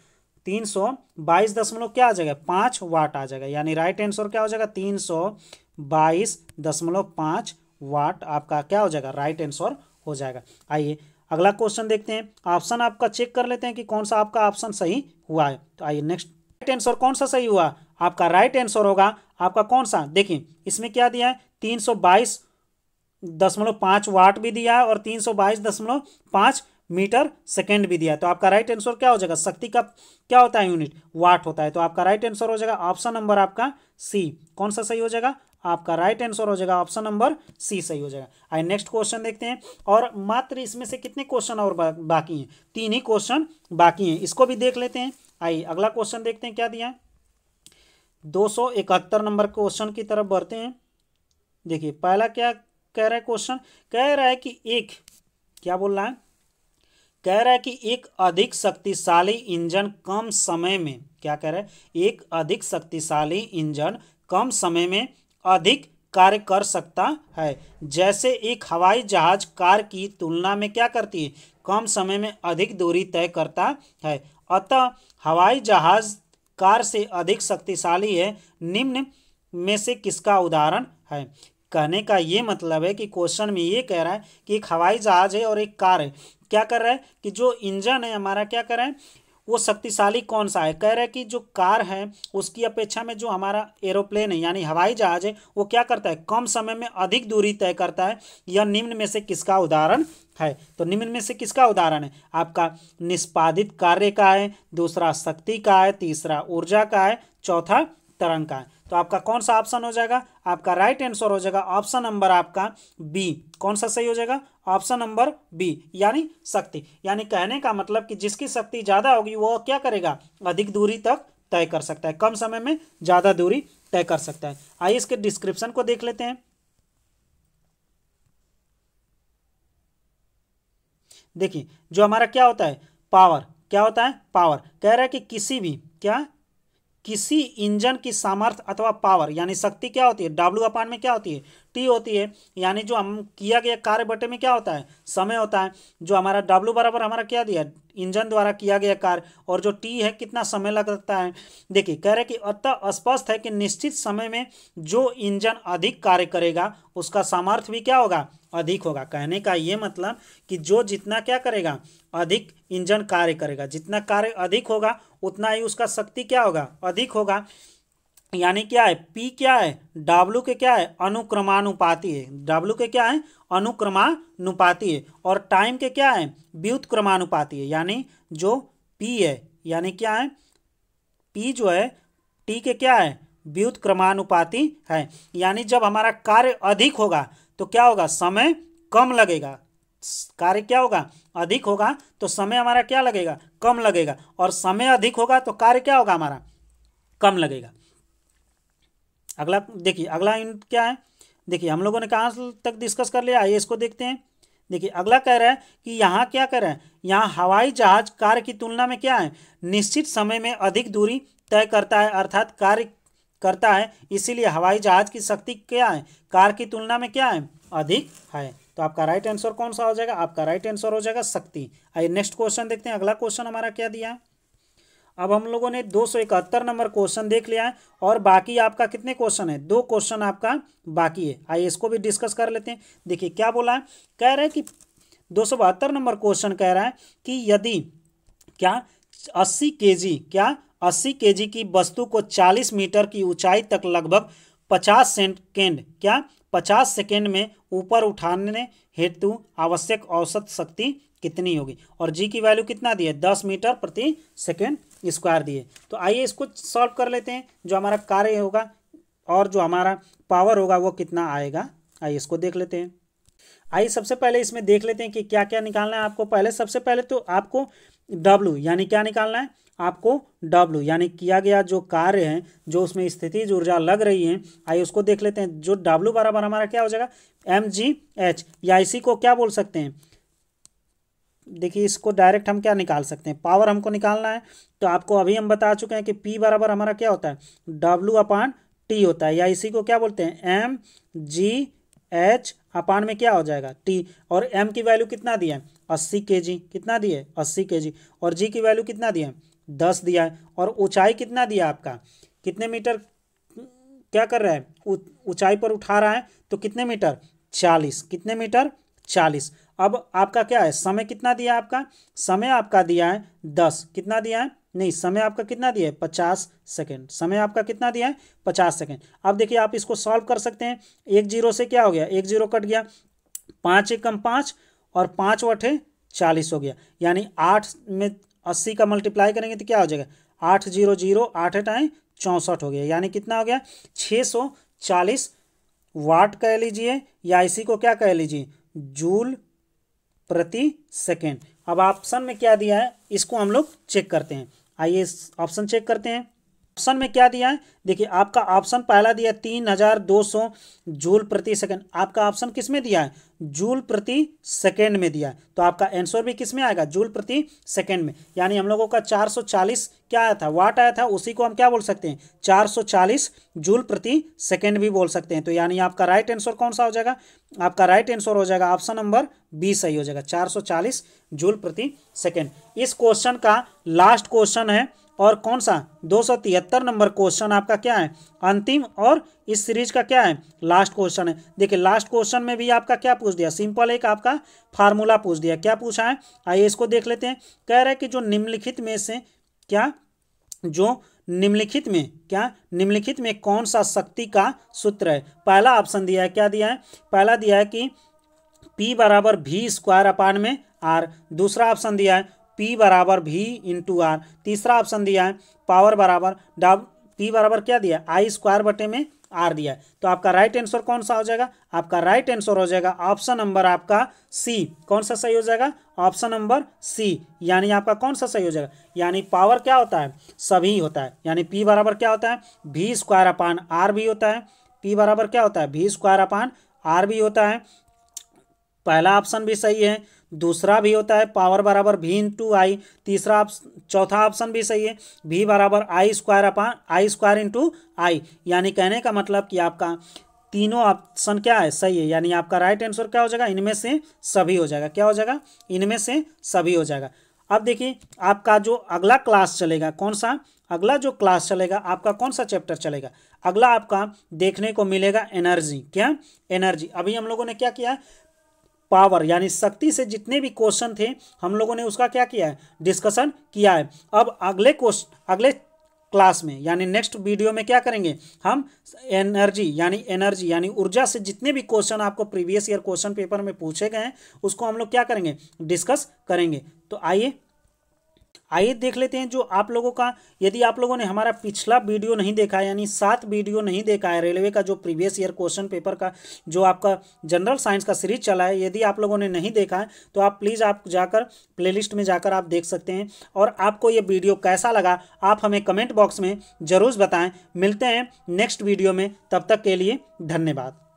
322 दशमलव क्या आ जाएगा 5 वाट आ जाएगा। यानी राइट आंसर क्या हो जाएगा 322.5 वाट आपका क्या हो जाएगा राइट आंसर हो जाएगा। आइए अगला क्वेश्चन देखते हैं। ऑप्शन आपका चेक कर लेते हैं कि कौन सा आपका ऑप्शन सही हुआ है। तो आइए नेक्स्ट, राइट आंसर कौन सा सही हुआ, आपका राइट आंसर होगा आपका कौन सा, देखिए इसमें क्या दिया है 322.5 वाट भी दिया है और 322.5 मीटर सेकेंड भी दिया है। तो आपका राइट आंसर क्या हो जाएगा, शक्ति का क्या होता है यूनिट, वाट होता है। तो आपका राइट आंसर हो जाएगा ऑप्शन नंबर आपका सी। कौन सा सही हो जाएगा, आपका राइट आंसर हो जाएगा ऑप्शन नंबर सी सही हो जाएगा। आइए नेक्स्ट क्वेश्चन देखते हैं। और मात्र इसमें से कितने क्वेश्चन और बाकी हैं, 3 ही क्वेश्चन बाकी हैं, इसको भी देख लेते हैं। आइए अगला क्वेश्चन देखते हैं क्या दिया है। 271 नंबर क्वेश्चन की तरफ बढ़ते हैं। देखिए पहला क्या कह रहा है क्वेश्चन, कह रहा है कि एक, क्या बोल रहा है, कह रहा है कि एक अधिक शक्तिशाली इंजन कम समय में, क्या कह रहा है, एक अधिक शक्तिशाली इंजन कम समय में अधिक कार्य कर सकता है। जैसे एक हवाई जहाज कार की तुलना में क्या करती है, कम समय में अधिक दूरी तय करता है। अतः हवाई जहाज कार से अधिक शक्तिशाली है, निम्न में से किसका उदाहरण है। कहने का ये मतलब है कि क्वेश्चन में ये कह रहा है कि एक हवाई जहाज है और एक कार है, क्या कर रहा है कि जो इंजन है हमारा क्या कर रहा है वो शक्तिशाली कौन सा है। कह रहा है कि जो कार है उसकी अपेक्षा में जो हमारा एरोप्लेन है यानी हवाई जहाज है वो क्या करता है, कम समय में अधिक दूरी तय करता है। यह निम्न में से किसका उदाहरण है। तो निम्न में से किसका उदाहरण है, आपका निष्पादित कार्य का है, दूसरा शक्ति का है, तीसरा ऊर्जा का है, चौथा तरंग का है। तो आपका कौन सा ऑप्शन हो जाएगा, आपका राइट आंसर हो जाएगा ऑप्शन नंबर आपका बी। कौन सा सही हो जाएगा, ऑप्शन नंबर बी यानी शक्ति। यानी कहने का मतलब कि जिसकी शक्ति ज़्यादा होगी वो क्या करेगा, अधिक दूरी तक तय कर सकता है, कम समय में ज़्यादा दूरी तय कर सकता है। आइए इसके डिस्क्रिप्शन को देख लेते हैं। देखिए जो हमारा क्या होता है पावर, क्या होता है पावर, कह रहा है कि किसी भी क्या किसी इंजन की सामर्थ्य अथवा पावर यानी शक्ति क्या होती है, डब्ल्यू अपान में क्या होती है टी होती है। यानी जो हम किया गया कार्य बटे में क्या होता है समय होता है। जो हमारा डब्ल्यू बराबर हमारा क्या दिया इंजन द्वारा किया गया कार्य, और जो टी है कितना समय लगता है। देखिए कह रहे कि अतः स्पष्ट है कि निश्चित समय में जो इंजन अधिक कार्य करेगा उसका सामर्थ्य भी क्या होगा, अधिक होगा। कहने का ये मतलब कि जो जितना क्या करेगा अधिक इंजन कार्य करेगा, जितना कार्य अधिक होगा उतना ही उसका शक्ति क्या होगा अधिक होगा। यानी क्या है पी क्या है डब्ल्यू के क्या है अनुक्रमानुपाती है, डब्ल्यू के क्या है अनुक्रमानुपाती है, और टाइम के क्या है व्युत्क्रमानुपाती है। यानी जो पी है यानी क्या है पी जो है टी के क्या है व्युत्क्रमानुपाती है। यानी जब हमारा कार्य अधिक होगा तो क्या होगा समय कम लगेगा, कार्य क्या होगा अधिक होगा तो समय हमारा क्या लगेगा कम लगेगा, और समय अधिक होगा तो कार्य क्या होगा हमारा कम लगेगा। अगला देखिए अगला यूनिट क्या है, देखिए हम लोगों ने कहाँ तक डिस्कस कर लिया, आइए इसको देखते हैं। देखिए अगला कह रहा है कि यहाँ क्या कह रहा है, यहाँ हवाई जहाज कार की तुलना में क्या है निश्चित समय में अधिक दूरी तय करता है, अर्थात कार्य करता है, इसीलिए हवाई जहाज की शक्ति क्या है कार की तुलना में क्या है अधिक है। तो आपका राइट आंसर कौन सा हो जाएगा, आपका राइट आंसर हो जाएगा शक्ति। आइए नेक्स्ट क्वेश्चन देखते हैं। अगला क्वेश्चन हमारा क्या दिया है, अब हम लोगों ने 271 नंबर क्वेश्चन देख लिया है और बाकी आपका कितने क्वेश्चन है, 2 क्वेश्चन आपका बाकी है। आइए इसको भी डिस्कस कर लेते हैं। देखिए क्या बोला है, कह रहे हैं कि 272 नंबर क्वेश्चन कह रहा है कि यदि क्या 80 केजी क्या 80 केजी की वस्तु को 40 मीटर की ऊंचाई तक लगभग 50 सेकेंड क्या 50 सेकेंड में ऊपर उठाने हेतु आवश्यक औसत शक्ति कितनी होगी, और जी की वैल्यू कितना दी है 10 मीटर प्रति सेकेंड स्क्वायर दिए। तो आइए इसको सॉल्व कर लेते हैं। जो हमारा कार्य होगा और जो हमारा पावर होगा वो कितना आएगा, आइए इसको देख लेते हैं। आइए सबसे पहले इसमें देख लेते हैं कि क्या क्या निकालना है आपको। पहले सबसे पहले तो आपको डब्ल्यू यानी क्या निकालना है, आपको W यानी किया गया जो कार्य है, जो उसमें स्थितिज ऊर्जा लग रही है, आइए उसको देख लेते हैं। जो W बराबर हमारा क्या हो जाएगा, mgh, या इसी को क्या बोल सकते हैं, देखिए इसको डायरेक्ट हम क्या निकाल सकते हैं, पावर हमको निकालना है तो आपको अभी हम बता चुके हैं कि P बराबर हमारा क्या होता है, W/T होता है, या इसी को क्या बोलते हैं, mgh अपान में क्या हो जाएगा, T। और M की वैल्यू कितना दिया है, 80 kg, कितना दिया है, 80 kg। और G की वैल्यू कितना दिया है, 10 दिया है। और ऊंचाई कितना दिया आपका, कितने मीटर क्या कर रहा है, ऊंचाई पर उठा रहा है, तो कितने मीटर, 40, कितने मीटर, 40। अब आपका क्या है, समय कितना दिया है आपका, समय आपका दिया है 10, कितना दिया है, नहीं समय आपका कितना दिया है, 50 सेकेंड, समय आपका कितना दिया है, 50 सेकेंड। अब देखिए आप इसको सॉल्व कर सकते हैं, 1 0 से क्या हो गया, 1 0 कट गया, 5 एकम 5 और 5 बटे 40 हो गया, यानी 8 में 80 का मल्टीप्लाई करेंगे तो क्या हो जाएगा, 8 0 0, 8 8 64 हो गया, यानी कितना हो गया, 640 वाट कह लीजिए, या इसी को क्या कह लीजिए, जूल प्रति सेकेंड। अब ऑप्शन में क्या दिया है इसको हम लोग चेक करते हैं, आइए ऑप्शन चेक करते हैं। ऑप्शन में क्या दिया है, देखिए आपका ऑप्शन पहला दिया 3200 जूल प्रति सेकंड, आपका ऑप्शन किस में दिया है, जूल प्रति सेकंड में दिया है, तो आपका आंसर भी किस में आएगा, जूल प्रति सेकंड में। यानी हम लोगों का 440 क्या आया था, वाट आया था, उसी को हम क्या बोल सकते हैं, 440 जूल प्रति सेकंड भी बोल सकते हैं। तो यानी आपका राइट आंसर कौन सा हो जाएगा, आपका राइट आंसर हो जाएगा ऑप्शन नंबर बी सही हो जाएगा, 440 जूल प्रति सेकंड। इस क्वेश्चन का लास्ट क्वेश्चन है, और कौन सा 273 नंबर क्वेश्चन आपका क्या है, अंतिम, और इस सीरीज का क्या है, लास्ट क्वेश्चन है। देखिए लास्ट क्वेश्चन में भी आपका क्या पूछ दिया, सिंपल एक आपका फार्मूला पूछ दिया, क्या पूछा है, आइए इसको देख लेते हैं। कह रहे हैं कि जो निम्नलिखित में से क्या, जो निम्नलिखित में कौन सा शक्ति का सूत्र है। पहला ऑप्शन दिया है, क्या दिया है, पहला दिया है कि P बराबर V²/R। दूसरा ऑप्शन दिया है P बराबर V/R। तीसरा ऑप्शन दिया है पावर बराबर P बराबर क्या दिया, I² दिया है। तो आपका राइट आंसर कौन सा हो जाएगा, आपका राइट आंसर हो जाएगा ऑप्शन नंबर आपका सी। कौन सा सही हो जाएगा, ऑप्शन नंबर सी, यानी आपका कौन सा सही हो जाएगा, यानी पावर क्या होता है, सभी होता है, यानी P बराबर क्या होता है, V²/R भी होता है, P बराबर क्या होता है, V²/R भी होता है। पहला ऑप्शन भी सही है, दूसरा भी होता है पावर बराबर V/I, तीसरा चौथा ऑप्शन भी सही है, V बराबर I² यानी कहने का मतलब कि आपका तीनों ऑप्शन क्या है, सही है, यानी आपका राइट आंसर क्या हो जाएगा, इनमें से सभी हो जाएगा, क्या हो जाएगा, इनमें से सभी हो जाएगा। अब देखिए आपका जो अगला क्लास चलेगा, कौन सा अगला जो क्लास चलेगा आपका, कौन सा चैप्टर चलेगा, अगला आपका देखने को मिलेगा एनर्जी। क्या, एनर्जी। अभी हम लोगों ने क्या किया, पावर यानी शक्ति से जितने भी क्वेश्चन थे हम लोगों ने उसका क्या किया है, डिस्कशन किया है। अब अगले क्लास में यानी नेक्स्ट वीडियो में क्या करेंगे हम, एनर्जी यानी ऊर्जा से जितने भी क्वेश्चन आपको प्रीवियस ईयर क्वेश्चन पेपर में पूछे गए हैं उसको हम लोग क्या करेंगे, डिस्कस करेंगे। तो आइए देख लेते हैं जो आप लोगों का, यदि आप लोगों ने हमारा पिछला वीडियो नहीं देखा है, यानी 7 वीडियो नहीं देखा है रेलवे का जो प्रीवियस ईयर क्वेश्चन पेपर का जो आपका जनरल साइंस का सीरीज चला है, यदि आप लोगों ने नहीं देखा है तो आप प्लीज़ आप जाकर प्लेलिस्ट में जाकर आप देख सकते हैं। और आपको ये वीडियो कैसा लगा आप हमें कमेंट बॉक्स में ज़रूर बताएँ। मिलते हैं नेक्स्ट वीडियो में, तब तक के लिए धन्यवाद।